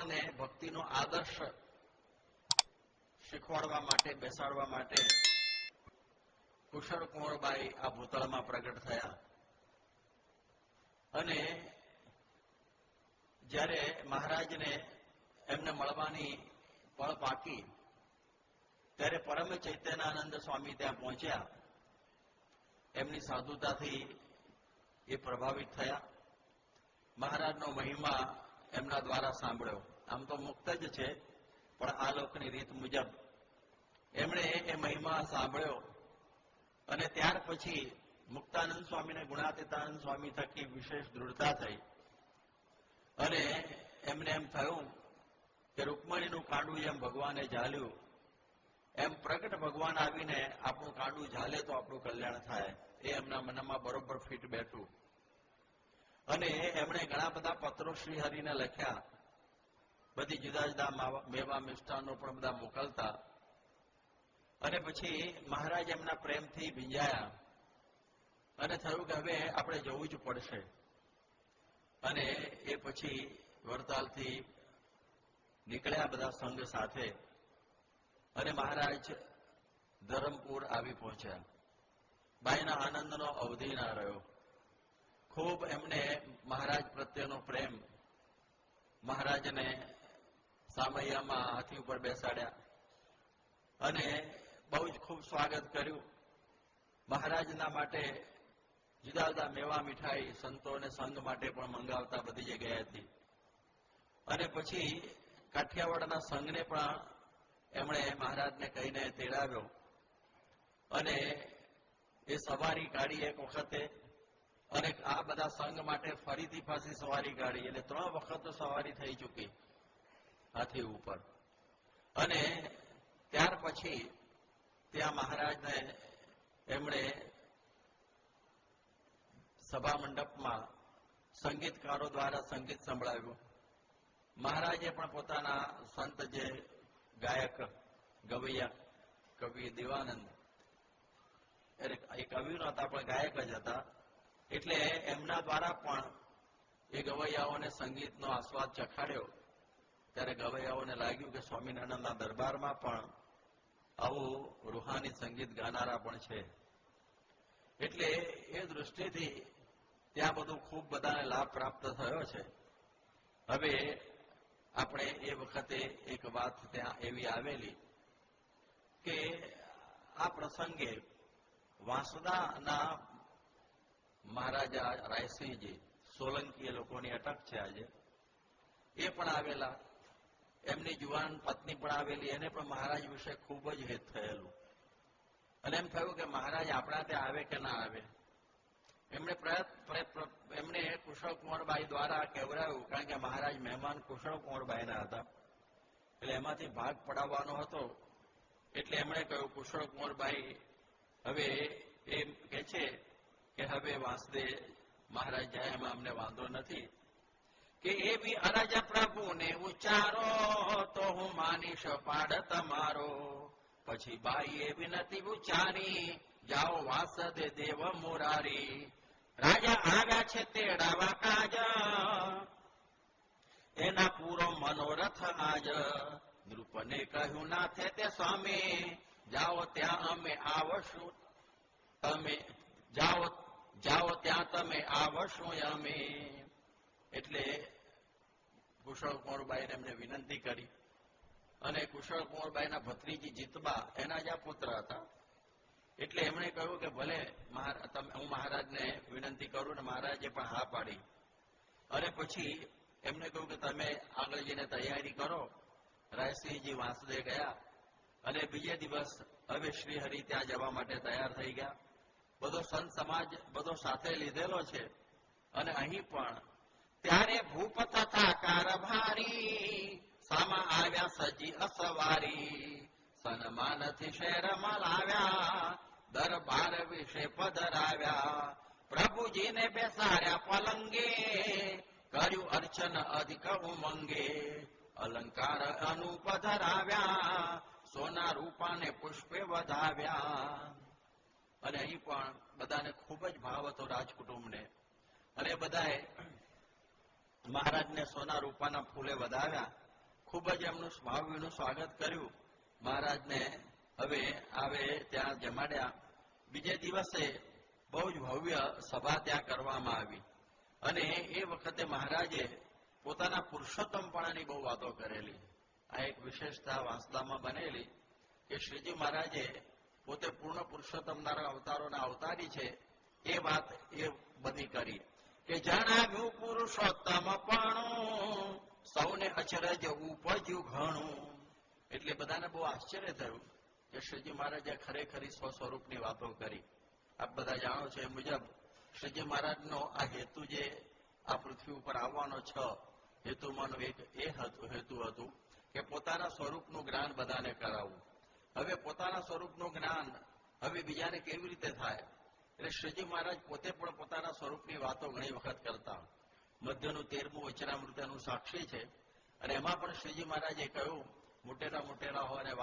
આપણને ભક્તિનો આદર્શ શીખવાડવા માટે, બેસાડવા માટે કુશળ કુંવરબાઈ આ ભૂતળમાં પ્રગટ થયા. અને જ્યારે મહારાજને એમને મળવાની પળ પાકી ત્યારે પરમ ચૈતન્યાનંદ સ્વામી ત્યાં પહોંચ્યા. એમની સાધુતાથી એ પ્રભાવિત થયા. મહારાજનો મહિમા એમના દ્વારા સાંભળ્યો. આમ તો મુક્ત જ છે, પણ આ લોકની રીત મુજબ એમણે એ મહિમા સાંભળ્યો. અને ત્યાર પછી મુક્તાનંદ સ્વામીને ગુણાતીતાનંદ સ્વામી થકી વિશેષ દૃઢતા થઈ. અને એમને એમ થયું કે રૂકમણીનું કાંડું જેમ ભગવાને ઝાલ્યું એમ પ્રગટ ભગવાન આવીને આપણું કાંડું ઝાલે તો આપણું કલ્યાણ થાય. એ એમના મનમાં બરોબર ફિટ બેઠું. અને એમણે ઘણા બધા પત્રો શ્રીહરિને લખ્યા. બધી જુદા જુદા મેવા મિષ્ટાનો પણ બધા મોકલતા. અને પછી મહારાજ એમના પ્રેમથી ભીંજાયા અને થયું કે હવે આપણે જવું જ પડશે. અને એ પછી વડતાલથી નીકળ્યા બધા સંઘ સાથે. અને મહારાજ ધરમપુર આવી પહોંચ્યા. બાઈના આનંદનો અવધિ ના રહ્યો. ખૂબ એમને મહારાજ પ્રત્યેનો પ્રેમ. મહારાજને સામૈયામાં હાથી ઉપર બેસાડ્યા અને બહુ જ ખૂબ સ્વાગત કર્યું. મહારાજના માટે જુદા જુદા મેવા મીઠાઈ સંતો અને સંઘ માટે પણ મંગાવતા બધી જગ્યાએથી. અને પછી કાઠિયાવાડના સંઘને પણ એમણે મહારાજને કહીને તેડાવ્યો. અને એ સવારી કાઢી એક વખતે, અને આ બધા સંઘ માટે ફરીથી પાછી સવારી કાઢી. એટલે 3 વખત સવારી થઈ ચૂકી હાથી ઉપર. અને ત્યાર પછી ત્યાં મહારાજને એમણે સભા મંડપમાં સંગીતકારો દ્વારા સંગીત સંભળાવ્યું. મહારાજે પણ પોતાના સંત જે ગાયક ગવૈયા કવિ દેવાનંદ, એ કવિ નહોતા પણ ગાયક જ હતા, એટલે એમના દ્વારા પણ એ ગવૈયાઓને સંગીતનો આસ્વાદ ચખાડ્યો. ત્યારે ગવૈયાઓને લાગ્યું કે સ્વામિનારાયણના દરબારમાં પણ આવું રૂહાની સંગીત ગાનારા પણ છે. એટલે એ દૃષ્ટિથી ત્યાં બધું ખૂબ બધાને લાભ પ્રાપ્ત થયો છે. હવે આપણે એ વખતે એક વાત ત્યાં એવી આવેલી કે આ પ્રસંગે વાંસદાના મહારાજા રાયસિંહજી સોલંકી એ લોકોની અટક છે આજે, એ પણ આવેલા. એમની જુવાન પત્ની પણ આવેલી. એને પણ મહારાજ વિશે ખૂબ જ હિત થયેલું. અને એમ થયું કે મહારાજ આપણા ત્યાં આવે કે ના આવે. એમણે કુશળ કુંવરબાઈ દ્વારા કહેવરાયું, કારણ કે મહારાજ મહેમાન કુશળ કુંવરબાઈના હતા, એટલે એમાંથી ભાગ પડાવવાનો હતો. એટલે એમણે કહ્યું, કુશળ કુંવરબાઈ હવે એમ કે છે કે હવે વાંસદે મહારાજ જાય એમાં અમને વાંધો નથી, કે એવી અરજ પ્રભુને ઉચ્ચારો તો હું માનીશ પાડ તમારો. પછી બાઈએ વિનતી ઉચ્ચારી, જાઓ વાસદે દેવ મુરારી. રાજા આવ્યા છે તેડાવા કાજ, એના પૂરો મનોરથ આજ. નૃપને કહ્યું નાથે તે સ્વામી, જાઓ ત્યાં અમે આવશું, તમે જાઓ ત્યાં તમે આવશું અમે. એટલે કુશળ કુંવરબાઈને એમને વિનંતી કરી. અને કુશળ કુંવરબાઈના ભત્રીજી જીતબા એના જ આ પુત્ર હતા. એટલે એમણે કહ્યું કે ભલે હું મહારાજને વિનંતી કરું, ને મહારાજે પણ હા પાડી. અને પછી એમને કહ્યું કે તમે આગળ જઈને તૈયારી કરો. રાયસિંહજી વાંસદે ગયા અને બીજે દિવસ હવે શ્રીહરિ ત્યાં જવા માટે તૈયાર થઈ ગયા. બધો સંત સમાજ બધો સાથે લીધેલો છે. અને અહીં પણ ત્યારે ભૂપ તથા કારભારી, સામા આવ્યા સજી અસવારી. સન્માનથી શહેરમાં લાવ્યા, દરબાર વિશે પધરાવ્યા. પ્રભુજીને બેસાડ્યા પલંગે, કર્યું અર્ચન અધિક ઉમંગે. અલંકાર અનુપધરાવ્યા, સોના રૂપાને પુષ્પે વધાવ્યા. અને અહીં પણ બધાને ખૂબ જ ભાવ હતો રાજકુટુંબને. અને બધાએ મહારાજને સોના રૂપાના ફૂલે વધાવ્યા. ખૂબ જ એમનું ભાવભીનું સ્વાગત કર્યું. મહારાજને હવે આવે ત્યાં જમાડ્યા. બીજે દિવસે બહુ જ ભવ્ય સભા ત્યાં કરવામાં આવી અને એ વખતે મહારાજે પોતાના પુરુષોત્તમપણાની બહુ વાતો કરેલી. આ એક વિશેષતા વાંસદામાં બનેલી કે શ્રીજી મહારાજે પોતે પૂર્ણ પુરુષોત્તમના અવતારોના અવતારી છે એ વાત એ બધી કરી કે જણાવ્યું પુરુષોત્તમપણું સૌને અચરજ ઉપજ્યું ઘણું. એટલે બધાને બહુ આશ્ચર્ય થયું કે શ્રીજી મહારાજે ખરેખરી સ્વસ્વરૂપની વાતો કરી. આપ બધા જાણો છો એ મુજબ શ્રીજી મહારાજનો આ હેતુ જે આ પૃથ્વી ઉપર આવવાનો હેતુમાંનું એક એ હેતુ હતું કે પોતાના સ્વરૂપનું જ્ઞાન બધાને કરાવવું. હવે પોતાના સ્વરૂપનું જ્ઞાન હવે બીજાને કેવી રીતે થાય? એટલે શ્રીજી મહારાજ પોતે પણ પોતાના સ્વરૂપની વાતો ઘણી વખત કરતા. મધ્યનું 13મું વચનામૃતનું સાક્ષી છે અને એમાં પણ શ્રીજી મહારાજે કહ્યું, મોટેરા હો અને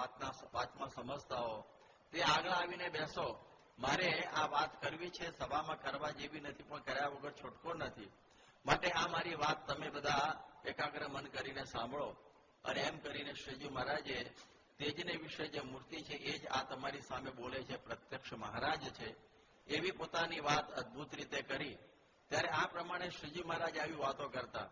વાતમાં સમજતા હો તે આગળ આવીને બેસો. મારે આ વાત કરવી છે, સભામાં કરવા જેવી નથી, પણ કર્યા વગર છૂટકો નથી. માટે આ મારી વાત તમે બધા એકાગ્ર મન કરીને સાંભળો. અને એમ કરીને શ્રીજી મહારાજે તેજને વિશે જે મૂર્તિ છે એ જ આ તમારી સામે બોલે છે, પ્રત્યક્ષ મહારાજ છે, એવી પોતાની વાત અદભુત રીતે કરી. ત્યારે આ પ્રમાણે શ્રીજી મહારાજ આવી વાતો કરતા.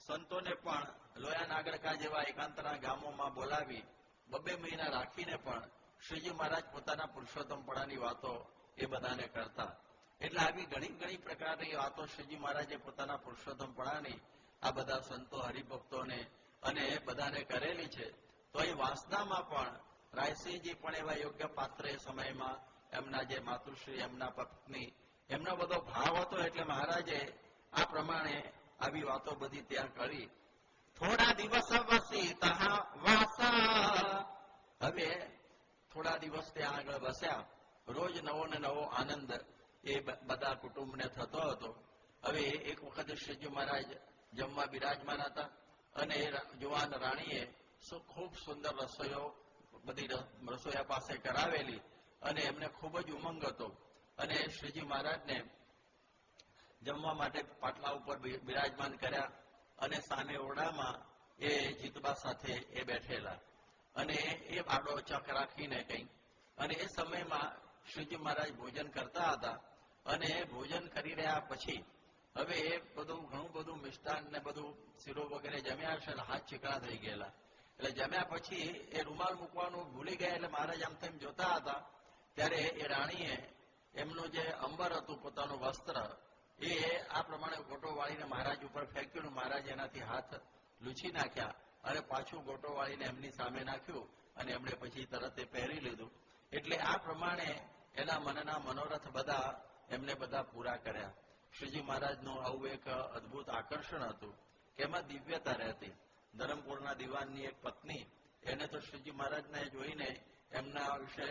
સંતોને પણ લોયા નાગરકા જેવા એકાંતના ગામોમાં બોલાવી 2 મહિના રાખીને પણ શ્રીજી મહારાજ પોતાના પુરુષોત્તમપણાની વાતો એ બધાને કરતા. એટલે આવી ઘણી પ્રકારની વાતો શ્રીજી મહારાજે પોતાના પુરુષોત્તમપણાની આ બધા સંતો હરિભક્તોને અને બધાને કરેલી છે. તો એ વાસનામાં પણ રાયસિંહજી પણ એવા યોગ્ય પાત્ર એ સમયમાં એમના જે માતુશ્રી, એમના પત્ની, એમનો બધો ભાવ હતો. એટલે મહારાજે આ પ્રમાણે આવી વાતો બધી ત્યાં કરી. થોડા દિવસ વસી તહા વાસા. હવે થોડા દિવસ ત્યાં આગળ વસ્યા. રોજ નવો ને નવો આનંદ એ બધા કુટુંબને થતો હતો. હવે એક વખત શ્રીજી મહારાજ જમવા બિરાજમાન હતા અને જુવાન રાણીએ ખૂબ સુંદર રસોઈઓ બધી રસોઈયા પાસે કરાવેલી અને એમને ખૂબ જ ઉમંગ હતો. અને શ્રીજી મહારાજને જમવા માટે પાટલા ઉપર બિરાજમાન કર્યા અને સામે ઓરડામાં એ જીતબા સાથે એ બેઠેલા અને એ આડો ચક રાખીને કંઈ. અને એ સમયમાં શ્રીજી મહારાજ ભોજન કરતા હતા અને ભોજન કરી રહ્યા પછી હવે એ ઘણું બધું મિષ્ટાન ને બધું શીરો વગેરે જમ્યા હશે, હાથ ચીકણા થઈ ગયેલા. એટલે જમ્યા પછી એ રૂમાલ મૂકવાનું ભૂલી ગયા. એટલે મહારાજ આમ તેમ જોતા હતા ત્યારે એ રાણીએ એમનું જે અંબર હતું, પોતાનું વસ્ત્ર, એ આ પ્રમાણે ગોટો વાળીને મહારાજ ઉપર ફેંક્યું. મહારાજ એનાથી હાથ લૂછી નાખ્યા અને પાછું ગોટો વાળીને એમની સામે નાખ્યું અને એમણે પછી તરત એ પહેરી લીધું. એટલે આ પ્રમાણે એના મનના મનોરથ બધા એમને બધા પૂરા કર્યા. શ્રીજી મહારાજનું આવું એક અદભુત આકર્ષણ હતું કે એમાં દિવ્યતા રહેતી. ધરમપુરના દિવાનની એક પત્ની, એને તો શ્રીજી મહારાજને જોઈને એમના વિશે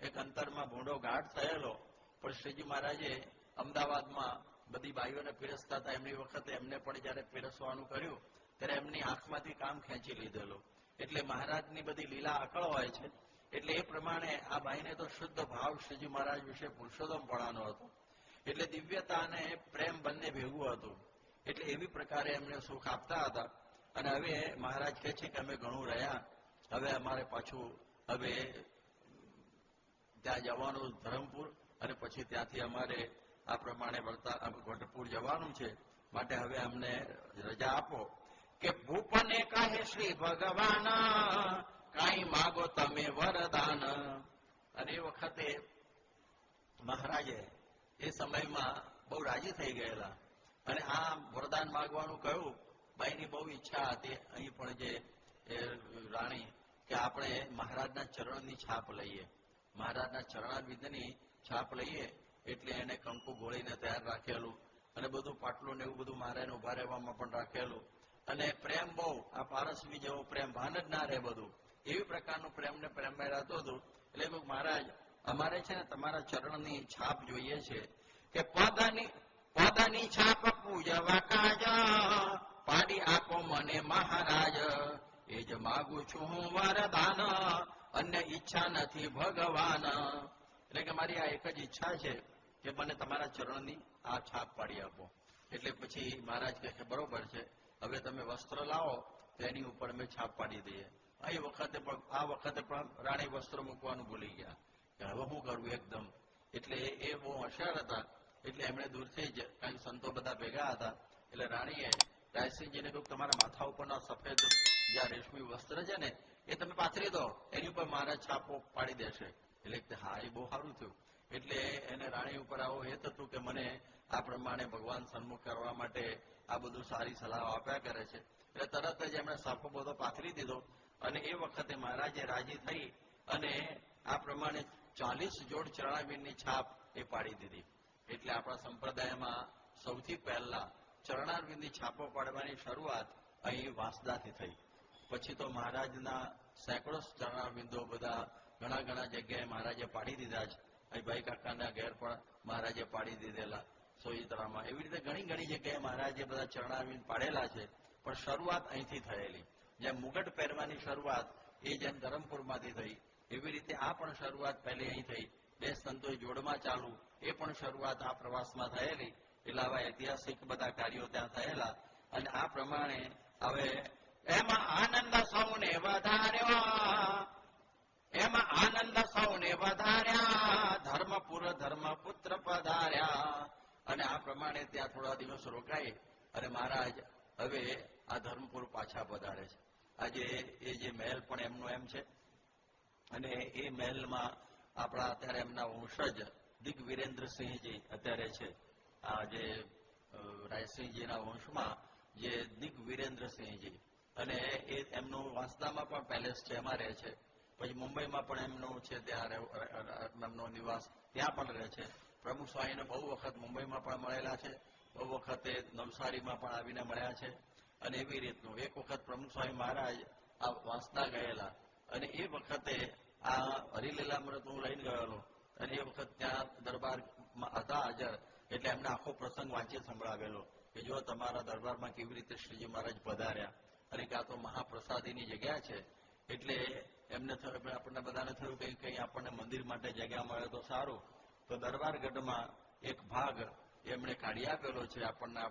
એક અંતરમાં ભૂંડો ગાઢ થયેલો. પણ શ્રીજી મહારાજે અમદાવાદમાં બધી બાઈઓને પીરસતા હતા, એમની વખતે એમને પણ જયારે પીરસવાનું કર્યું ત્યારે એમની આંખમાંથી કામ ખેંચી લીધેલું. એટલે મહારાજની બધી લીલા અકળ હોય છે. એટલે એ પ્રમાણે આ બાઈને તો શુદ્ધ ભાવ શ્રીજી મહારાજ વિશે પુરુષોત્તમપણાનો હતો. એટલે દિવ્યતા અને પ્રેમ બંને ભેગું હતું. એટલે એવી પ્રકારે એમને સુખ આપતા હતા. અને હવે મહારાજ કહે છે કે અમે ઘણું રહ્યા, હવે અમારે પાછું હવે ત્યાં જવાનું ધરમપુર અને પછી ત્યાંથી અમારે આ પ્રમાણે વડપુર જવાનું છે. માટે હવે અમને રજા આપો. કે ભૂપને કહે શ્રી ભગવાન કાંઈ માગો તમે વરદાન. અને એ વખતે મહારાજે એ સમયમાં બહુ રાજી થઈ ગયેલા અને આ વરદાન માગવાનું કહ્યું. બાઈની બહુ ઈચ્છા હતી અહીં પણ જે રાણી કે આપણે મહારાજના ચરણની છાપ લઈએ, મહારાજના ચરણારવિંદની છાપ લઈએ. એટલે એને કંકુ ગોળીને તૈયાર રાખેલું અને બધું પાટલું ને એવું બધું મહારાજને ઉભા રહેવામાં પણ રાખેલું. અને પ્રેમ બહુ, આ પારસવી જેવો પ્રેમ, ભાન જ ના રહે બધું, એવી પ્રકારનું પ્રેમને પ્રેમમાં રહેતું હતું. એટલે મહારાજ અમારે છે ને તમારા ચરણની છાપ જોઈએ છે કે પદની છાપ પૂજવા કાજ પાડી આપો મને મહારાજ. એ જ માગું છું હું વરદાન, અન્ય ઈચ્છા નથી ભગવાન. એટલે કે મારી આ એક જ ઈચ્છા છે કે મને તમારા ચરણની આ છાપ પાડી આપો. એટલે પછી મહારાજ કહે બરોબર છે, હવે તમે વસ્ત્ર લાવો. તેની ઉપર અમે છાપ પાડી દઈએ. આ વખતે પણ રાણી વસ્ત્રો મૂકવાનું ભૂલી ગયા કે હવે શું કરવું એકદમ. એટલે એ બહુ હોશિયાર હતા. એટલે એમણે દૂરથી જ કંઈક સંતો બધા ભેગા હતા. એટલે રાણીએ રાયસિંહજીને કહ્યું, તમારા માથા ઉપરના સફેદ જે રેશમી વસ્ત્ર છે ને એ તમે પાથરી દો, એની ઉપર મારા છાપો પાડી દેશે. એટલે હા, એ બહુ સારું થયું. એટલે એને રાણી ઉપર આવો હેત હતું કે મને આ પ્રમાણે ભગવાન સન્મુખ કરવા માટે આ બધું સારી સલાહ આપ્યા કરે છે. એટલે તરત જ એમણે સાફો બધો પાથરી દીધો અને એ વખતે મહારાજે રાજી થઈ અને આ પ્રમાણે 40 જોડ ચરણાવીરની છાપ એ પાડી દીધી. એટલે આપણા સંપ્રદાયમાં સૌથી પહેલા ચરણારવિંદની છાપો પાડવાની શરૂઆત અહીં વાંસદાથી થઈ. પછી તો મહારાજના સેંકડો ચરણારવિંદો બધા ઘણા જગ્યાએ મહારાજે પાડી દીધા છે. અહીં ભાઈ કાકાના ઘેર પણ મહારાજે પાડી દીધેલા, સોઈત્રામાં. એવી રીતે ઘણી જગ્યાએ મહારાજે બધા ચરણારવિંદ પાડેલા છે. પણ શરૂઆત અહીંથી થયેલી. જેમ મુગટ પહેરવાની શરૂઆત એ જેમ ધરમપુરમાંથી થઈ, એવી રીતે આ પણ શરૂઆત પહેલી અહીં થઈ. 2 સંતોએ જોડમાં ચાલુ, એ પણ શરૂઆત આ પ્રવાસમાં થયેલી. એટલે આવા ઐતિહાસિક બધા કાર્યો ત્યાં થયેલા. અને આ પ્રમાણે હવે એમાં આનંદ સૌને વધાર્યા, ધર્મપુત્ર પધાર્યા. અને આ પ્રમાણે ત્યાં થોડા દિવસ રોકાઈ અને મહારાજ હવે આ ધર્મપુર પાછા પધારે છે. આજે એ જે મહેલ પણ એમનો એમ છે અને એ મહેલમાં આપણા અત્યારે એમના વંશજ દિગ્વિરેન્દ્રસિંહજી અત્યારે છે. આ જે રાયસિંહજીના વંશમાં જે દિગ્વિરેન્દ્રસિંહજી, અને એ એમનું વાંસદામાં પણ પેલેસ છે, એમાં રહે છે. પછી મુંબઈમાં પણ એમનું છે, ત્યાં એમનો નિવાસ ત્યાં પણ રહે છે. પ્રમુખ સ્વામીને બહુ વખત મુંબઈમાં પણ મળેલા છે, બહુ વખતે નવસારીમાં પણ આવીને મળ્યા છે. અને એવી રીતનું એક વખત પ્રમુખ સ્વામી મહારાજ આ વાંસદા ગયેલા અને એ વખતે આ હરિલીલામૃત હું લઈને ગયેલો અને એ વખત ત્યાં દરબારમાં હતા હાજર. એટલે એમને આખો પ્રસંગ વાંચી સંભળાવેલો કે જો તમારા દરબારમાં કેવી રીતે શ્રીજી મહારાજ પધાર્યા અને કે આ તો મહાપ્રસાદીની જગ્યા છે. એટલે એમને થયું, આપણને બધાને થયું કે કંઈ આપણને મંદિર માટે જગ્યા મળે તો સારું. તો દરબારગઢમાં એક ભાગ એમણે કાઢી આપેલો છે આપણને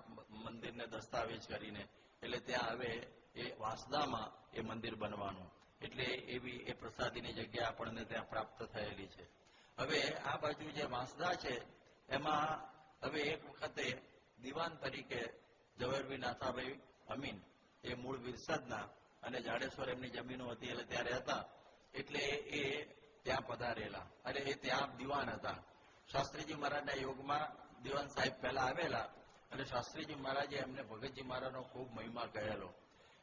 મંદિરને દસ્તાવેજ કરીને. એટલે ત્યાં હવે એ વાંસદામાં એ મંદિર બનવાનું, એટલે એવી એ પ્રસાદીની જગ્યા આપણને ત્યાં પ્રાપ્ત થયેલી છે. હવે આ બાજુ જે વાંસદા છે એમાં હવે એક વખતે દિવાન તરીકે ઝવેરભી નાથાભાઈ અમીન, એ મૂળ વિરસદના અને જાડેશ્વર એમની જમીનો હતી એટલે ત્યાં રહેતા. એટલે એ ત્યાં પધારેલા અને એ ત્યાં દિવાન હતા. શાસ્ત્રીજી મહારાજના યોગમાં દિવાન સાહેબ પહેલા આવેલા અને શાસ્ત્રીજી મહારાજે એમને ભગતજી મહારાજનો ખૂબ મહિમા કહેલો.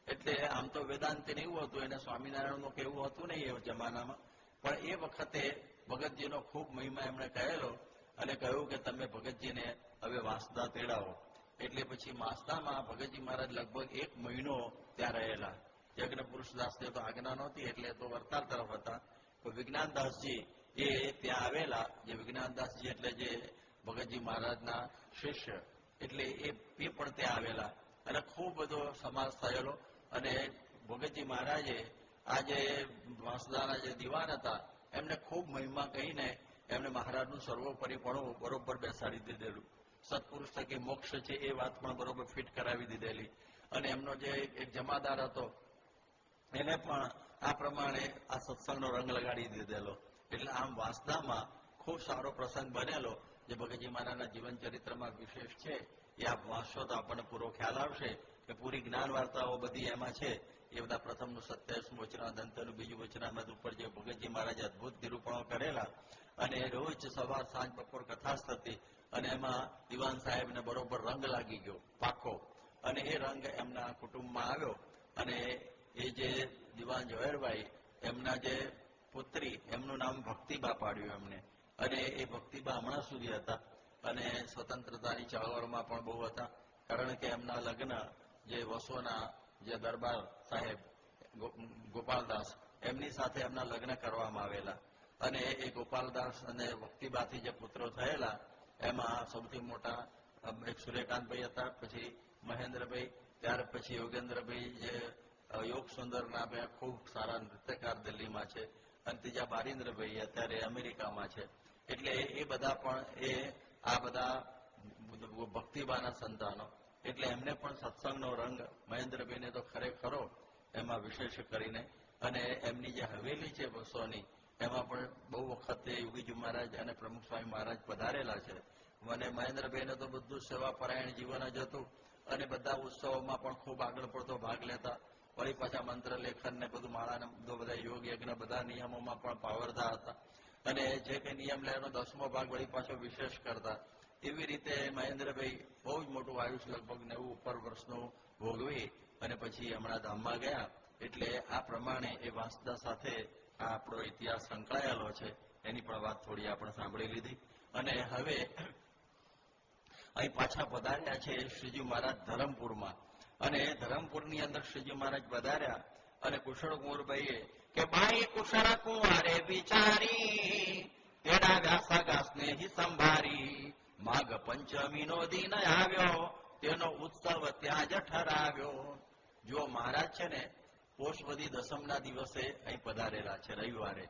એટલે આમ તો વેદાંતિને એવું હતું, એને સ્વામિનારાયણનું કે એવું હતું નહીં એ જમાનામાં, પણ એ વખતે ભગતજીનો ખૂબ મહિમા એમણે કહેલો અને કહ્યું કે તમે ભગતજીને હવે વાંસદા તેડાવો. એટલે પછી વાંસદામાં ભગતજી મહારાજ લગભગ 1 મહિનો ત્યાં રહેલા. યજ્ઞ પુરુષદાસને તો આજ્ઞા નહોતી એટલે તો વરતાલ તરફ હતા. તો વિજ્ઞાનદાસજી એ ત્યાં આવેલા. જે વિજ્ઞાનદાસજી એટલે જે ભગતજી મહારાજના શિષ્ય, એટલે એ પણ ત્યાં આવેલા અને ખૂબ બધો સમાજ થયેલો. અને ભગતજી મહારાજે આ જે વાંસદાના જે દિવાન હતા એમને ખૂબ મહિમા કહીને એમને મહારાજનું સર્વોપરીપણું બરોબર બેસાડી દીધેલું. સત્પુરુષ થકી મોક્ષ છે એ વાત પણ બરોબર ફિટ કરાવી દીધેલી. અને એમનો જે એક જમાદાર હતો એને પણ આ પ્રમાણે આ સત્સંગનો રંગ લગાડી દીધેલો. એટલે આમ વાંસદામાં ખૂબ સારો પ્રસંગ બનેલો. જે ભગતજી મહારાજના જીવન ચરિત્રમાં વિશેષ છે એ આપ વાંચશો તો આપણને પૂરો ખ્યાલ આવશે કે પૂરી જ્ઞાન વાર્તાઓ બધી એમાં છે. એ બધા પ્રથમનું 27મું વચનામૃત, અંતનું 2જું વચનામૃત ઉપર જે ભગતજી મહારાજે અદભુત નિરૂપણો કરેલા અને રોજ સવાર સાંજ બપોર કથા થતી અને એમાં દિવાન સાહેબને બરોબર રંગ લાગી ગયો પાકો. અને એ રંગ એમના કુટુંબમાં આવ્યો અને એ જે દિવાન ઝવેરભાઈ એમના જે પુત્રી, એમનું નામ ભક્તિબા પાડ્યું એમને. અને એ ભક્તિબા હમણાં સુધી હતા અને સ્વતંત્રતાની ચળવળમાં પણ બહુ હતા. કારણ કે એમના લગ્ન જે વસોના જે દરબાર સાહેબ ગોપાલદાસ એમની સાથે એમના લગ્ન કરવામાં આવેલા. અને એ ગોપાલદાસ અને ભક્તિબાથી જે પુત્રો થયેલા એમાં સૌથી મોટા એક સૂર્યકાંતભાઈ હતા, પછી મહેન્દ્રભાઈ, ત્યાર પછી યોગેન્દ્રભાઈ જે યોગ સુંદર નામે ખૂબ સારા નૃત્યકાર દિલ્હીમાં છે, અને ત્રીજા બારીન્દ્રભાઈ અત્યારે અમેરિકામાં છે. એટલે એ બધા પણ આ બધા ભક્તિબાના સંતાનો. એટલે એમને પણ સત્સંગનો રંગ મહેન્દ્રભાઈને તો ખરેખરો એમાં વિશેષ કરીને. અને એમની જે હવેલી છે બસોની, એમાં પણ બહુ વખતે યોગીજી મહારાજ અને પ્રમુખ સ્વામી મહારાજ પધારેલા છે. મને મહેન્દ્રભાઈને તો બધું સેવાપરાયણ જીવન જ હતું અને બધા ઉત્સવોમાં પણ ખૂબ આગળ પડતો ભાગ લેતા. વળી પાછા મંત્ર લેખન ને બધું માળાને બધા યોગ યજ્ઞ બધા નિયમોમાં પણ પાવરદાર હતા. અને જે કંઈ નિયમ લેવાનો 10મો ભાગ વળી પાછો વિશેષ કરતા. એવી રીતે મહેન્દ્રભાઈ બહુ જ મોટું આયુષ લગભગ 90 ઉપર વર્ષનું ભોગવી અને પછી હમણાં ધામમાં ગયા. એટલે આ પ્રમાણે એ વાંસદા સાથે આ આપણો ઇતિહાસ સંકળાયેલો છે. એની પણ વાત થોડી આપણે સાંભળી લીધી. અને હવે અહીં પાછા પધાર્યા છે શ્રીજી મહારાજ ધરમપુરમાં. અને ધરમપુરની અંદર શ્રીજી મહારાજ પધાર્યા અને કુશળ કુંવરભાઈએ કે બાઈ કુશળ કુંવરે બિચારી તેડા વ્યાસાગા સ્નેહી સંભારી માઘ પંચમીનો દિન આવ્યો તેનો ઉત્સવ ત્યાં જ ઠરાવ્યો. જો મહારાજ છે ને પોષવદી દસમના દિવસે અહીં પધારેલા છે રવિવારે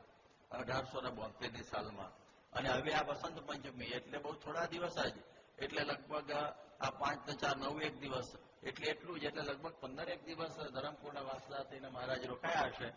1872ની સાલમાં. અને હવે આ વસંત પંચમી એટલે બહુ થોડા દિવસ જ, એટલે લગભગ આ 5 ને 4 9 દિવસ, એટલે એટલું જ, એટલે લગભગ 15 દિવસ ધરમપુરના વાસદા થઈને મહારાજ રોકાયા હશે.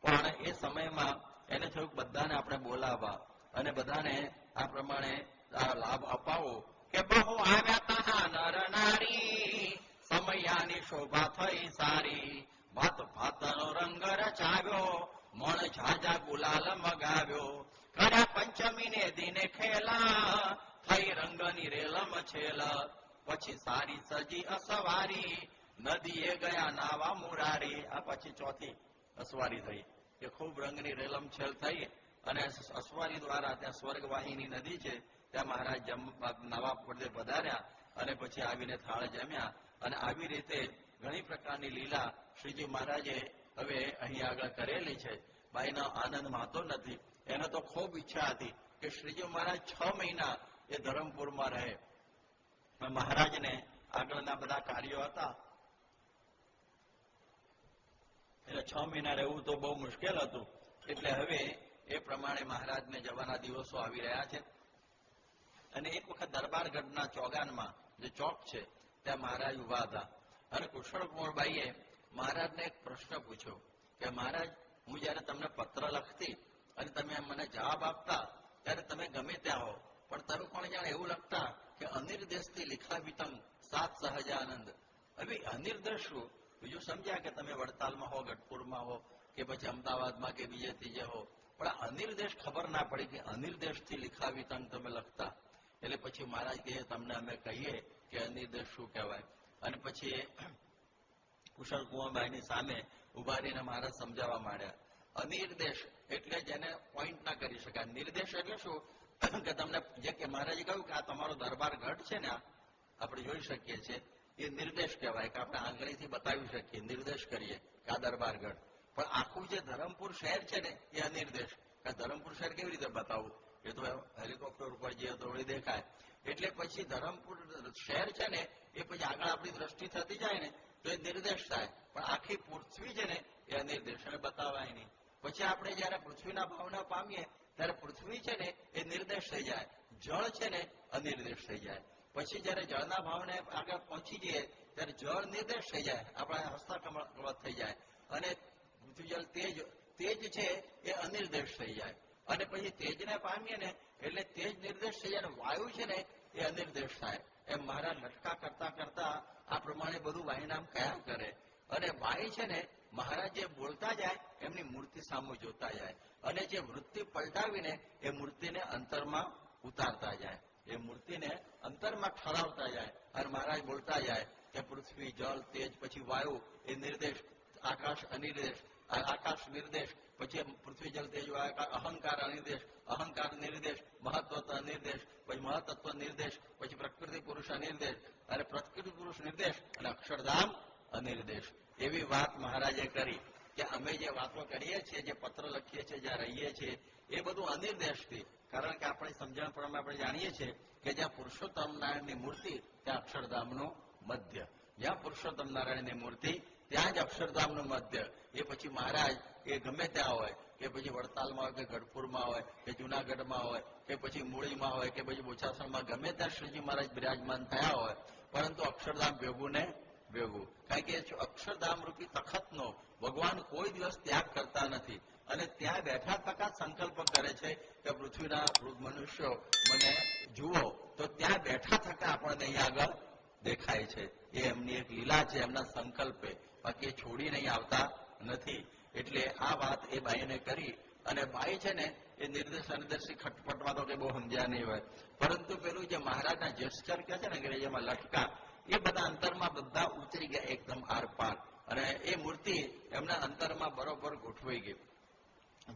પણ એ સમયમાં એને થયું બધાને આપણે બોલાવવા અને બધાને આ પ્રમાણે આ લાભ અપાવો કે બહુ આવ્યા તા નર નારી સમયાની શોભા થઈ સારી ભાત ભાતનો રંગ રચાવ્યો મણ ઝાઝા ગુલાલ મગાવ્યો કર્યા પંચમીને દિને ખેલા થઈ રંગની રેલમ છેલા પછી સારી સજી અસવારી નદીએ ગયા નાવા મુરારી. આ પછી ચોથી અસવારી થઈ કે ખૂબ રંગની રેલમ છેલ થઈ અને અસવારી દ્વારા ત્યાં સ્વર્ગવાહિની નદી છે ત્યાં મહારાજ નવા પડદે પધાર્યા અને પછી આવીને થાળ જમ્યા. અને આવી રીતે ઘણી પ્રકારની લીલા શ્રીજી મહારાજે હવે અહીં આગળ કરેલી છે. બાઈનો આનંદ માતો નથી. એને તો ખૂબ ઈચ્છા હતી કે શ્રીજી મહારાજ 6 મહિના એ ધરમપુરમાં રહે. મહારાજને આગળના બધા કાર્યો હતા એટલે 6 મહિના રહેવું તો બહુ મુશ્કેલ હતું. એટલે હવે એ પ્રમાણે મહારાજને જવાના દિવસો આવી રહ્યા છે. અને એક વખત દરબારગઢના ચોગાનમાં જે ચોક છે ત્યાં મહારાજ ઉભા હતા અને કુશળ કુંવરબાઈએ મહારાજને એક પ્રશ્ન પૂછ્યો કે મહારાજ, હું જયારે તમને પત્ર લખતી અને તમે મને જવાબ આપતા ત્યારે તમે ગમે ત્યાં હો, પણ તમે કોણ જાણે એવું લખતા કે અનિર્દેશથી લિખાવિતમ સાત સહજાનંદ. હવે અનિર્દેશ શું? બીજું સમજ્યા કે તમે વડતાલમાં હો, ગઢપુરમાં હો કે પછી અમદાવાદમાં કે બીજે ત્રીજે હો, પણ અનિર્દેશ ખબર ના પડી કે અનિર્દેશથી લિખાવિતમ તમે લખતા. એટલે પછી મહારાજ કહે તમને અમે કહીએ કે અનિર્દેશ શું કહેવાય. અને પછી કુશળ કુંવરબાઈની સામે ઉભા રહીને મહારાજ સમજાવવા માંડ્યા. અનિર્દેશ એટલે જેને પોઈન્ટ ના કરી શકાય. નિર્દેશ એટલે શું કે તમને જે કે મહારાજે કહ્યું કે આ તમારો દરબાર ગઢ છે ને, આપણે જોઈ શકીએ છીએ, એ નિર્દેશ કહેવાય કે આપણે આંગળીથી બતાવી શકીએ, નિર્દેશ કરીએ કે આ દરબાર ગઢ. પણ આખું જે ધરમપુર શહેર છે ને એ અનિર્દેશ. ધરમપુર શહેર કેવી રીતે બતાવવું? એ તો હેલિકોપ્ટર ઉપર જઈએ તો વળી દેખાય. એટલે પછી ધરમપુર શહેર છે ને એ પછી આગળ આપણી દ્રષ્ટિ થતી જાય ને તો એ નિર્દેશ થાય. પણ આખી પૃથ્વી છે ને એ અનિર્દેશ, અને બતાવાય નહીં. પછી આપણે જયારે પૃથ્વીના ભાવના પામીએ ત્યારે પૃથ્વી છે ને એ નિર્દેશ થઈ જાય, જળ છે ને અનિર્દેશ થઈ જાય. પછી જયારે જળના ભાવને આગળ પહોંચી જઈએ ત્યારે જળ નિર્દેશ થઈ જાય, આપણા હસ્તકમળ થઈ જાય. અને પૃથ્વી જળ તેજ છે એ અનિર્દેશ થઈ જાય. અને પછી તેજને પામીએ ને એટલે તેજ નિર્દેશ થઈ જાય. વાયુ છે ને એ અનિર્દેશ થાય. એમ મહારાજ લટકા કરતા કરતા આ પ્રમાણે બધું વાયુનામ કયા કરે. અને વાય છે ને મહારાજ જે બોલતા જાય એમની મૂર્તિ સામુ જોતા જાય અને જે વૃત્તિ પલટાવીને એ મૂર્તિને અંતરમાં ઉતારતા જાય, એ મૂર્તિને અંતરમાં ઠરાવતા જાય. અને મહારાજ બોલતા જાય કે પૃથ્વી જળ તેજ, પછી વાયુ એ નિર્દેશ, આકાશ અનિર્દેશ, આકાશ નિર્દેશ, પછી પૃથ્વી જળ તેજ વાયુ, અહંકાર અનિર્દેશ, અહંકાર નિર્દેશ, મહત્વ નિર્દેશ, પછી મહતત્વ નિર્દેશ, પછી પ્રકૃતિ પુરુષ અનિર્દેશ, અને પ્રકૃતિ પુરુષ નિર્દેશ અને અક્ષરધામ અનિર્દેશ. એવી વાત મહારાજે કરી કે અમે જે વાતો કરીએ છીએ, જે પત્ર લખીએ છીએ, જ્યાં રહીએ છીએ એ બધું અનિર્દેશથી. કારણ કે આપણે સમજણ પ્રમાણે આપણે જાણીએ છીએ કે જ્યાં પુરુષોત્તમ નારાયણની મૂર્તિ ત્યાં અક્ષરધામનું મધ્ય. જ્યાં પુરુષોત્તમ નારાયણની મૂર્તિ ત્યાં જ અક્ષરધામનું મધ્ય. એ પછી મહારાજ એ ગમે ત્યાં હોય, કે પછી વડતાલમાં હોય, કે ગઢપુરમાં હોય, કે જુનાગઢમાં હોય, કે પછી મૂળીમાં હોય, કે પછી બોચાસણમાં, ગમે ત્યાં શ્રીજી મહારાજ બિરાજમાન થયા હોય, પરંતુ અક્ષરધામ ભેગું ને ભેગું. કારણ કે અક્ષરધામ રૂપી તખતનો ભગવાન કોઈ દિવસ ત્યાગ કરતા નથી અને ત્યાં બેઠા તકા સંકલ્પ કરે છે કે પૃથ્વીના મનુષ્યો મને જુઓ, તો ત્યાં બેઠા થકા આપણને અહીં આગળ દેખાય છે. એ એમની એક લીલા છે, એમના સંકલ્પે. બાકી એ છોડી નહીં આવતા નથી. એટલે આ વાત એ બાઈને કરી. અને બાઈ છે ને એ નિર્દેશ અનિર્દેશી ખટપટમાં તો કઈ બહુ સમજ્યા નહીં હોય, પરંતુ પેલું જે મહારાજના જેસ્ચર કે છે ને અંગ્રેજીમાં લટકા, એ બધા અંતરમાં બધા ઉતરી ગયા એકદમ આરપાર. અને એ મૂર્તિ એમના અંતરમાં બરોબર ગોઠવાઈ ગઈ.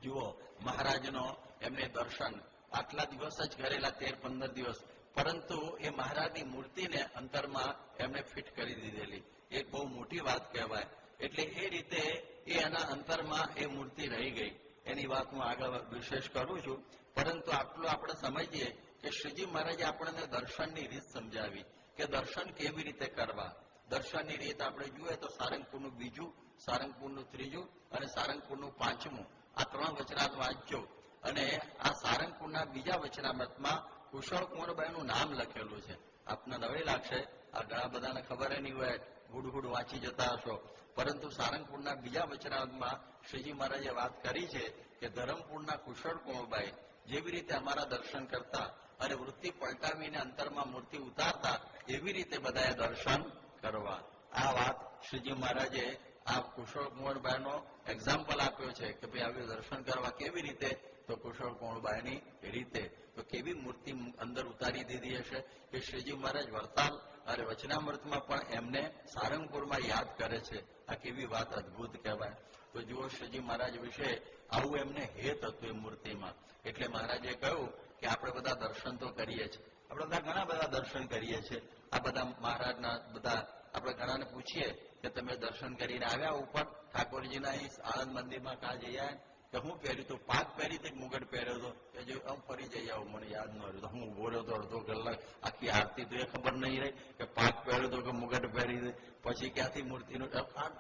જુઓ, મહારાજનો એમને દર્શન આટલા દિવસ જ કરેલા, 13-15 દિવસ, પરંતુ એ મહારાજની મૂર્તિને અંતરમાં એમને ફિટ કરી દીધેલી. એક બહુ મોટી વાત કહેવાય. એટલે એ રીતે એ એના અંતરમાં એ મૂર્તિ રહી ગઈ. એની વાત હું આગળ વિશેષ કરું છું, પરંતુ આટલું આપણે સમજીએ કે શ્રીજી મહારાજે આપણને દર્શનની રીત સમજાવી કે દર્શન કેવી રીતે કરવા. દર્શનની રીત આપણે જોઈએ તો સારંગપુરનું 2, સારંગપુરનું 3 અને સારંગપુરનું 5મું આ 3 વચનામૃત વાંચજો. અને આ સારંગપુરના બીજા વચનામૃતમાં કુશળ કુંવરબાઈનું નામ લખેલું છે. આપને નવાઈ લાગશે, આ ઘણા બધાને ખબર નહીં હોય, ગુડ વાંચી જતા હશો, પરંતુ સારંગપુરના બીજા વચનામૃતમાં શ્રીજી મહારાજે વાત કરી છે કે ધરમપુરના કુશળ કુંવરબાઈ જેવી રીતે અમારા દર્શન કરતા અને વૃત્તિ પલટાવીને અંતરમાં મૂર્તિ ઉતારતા, એવી રીતે બધાએ દર્શન કરવા. આ વાત શ્રીજી મહારાજે આ કુશળ કુંવરબાઈનો એક્ઝામ્પલ આપ્યો છે કે ભાઈ આવી દર્શન કરવા કેવી રીતે, તો કુશળ કુંવરબાઈની રીતે. તો કેવી મૂર્તિ અંદર ઉતારી દીધી હશે કે શ્રીજી મહારાજ વરતાલ અને વચનામૃતમાં પણ એમને સારંગપુરમાં યાદ કરે છે. આ કેવી વાત અદભુત કહેવાય. તો જુઓ, શ્રીજી મહારાજ વિશે આવું એમને હેત હતું એ મૂર્તિમાં. એટલે મહારાજે કહ્યું કે આપણે બધા દર્શન તો કરીએ છીએ, આપણે બધા ઘણા બધા દર્શન કરીએ છીએ. આ બધા મહારાજના બધા આપણે ઘણાને પૂછીએ કે તમે દર્શન કરીને આવ્યા ઉપર ઠાકોરજીના અહીં આણંદ મંદિરમાં કાં જઈ આવ્યા? કે હું પહેર્યું હતું, પાક પહેરી હતી, મુગટ પહેર્યો હતો, કે જો આમ ફરી જઈ આવું, મને યાદ ન રહ્યું. તો હું ઉભો રહ્યો હતો અડધો કલાક, આખી આરતી તો એ ખબર નહીં રહી કે પાક પહેર્યો હતો કે મુગટ પહેરી હતી. પછી ક્યાંથી મૂર્તિનું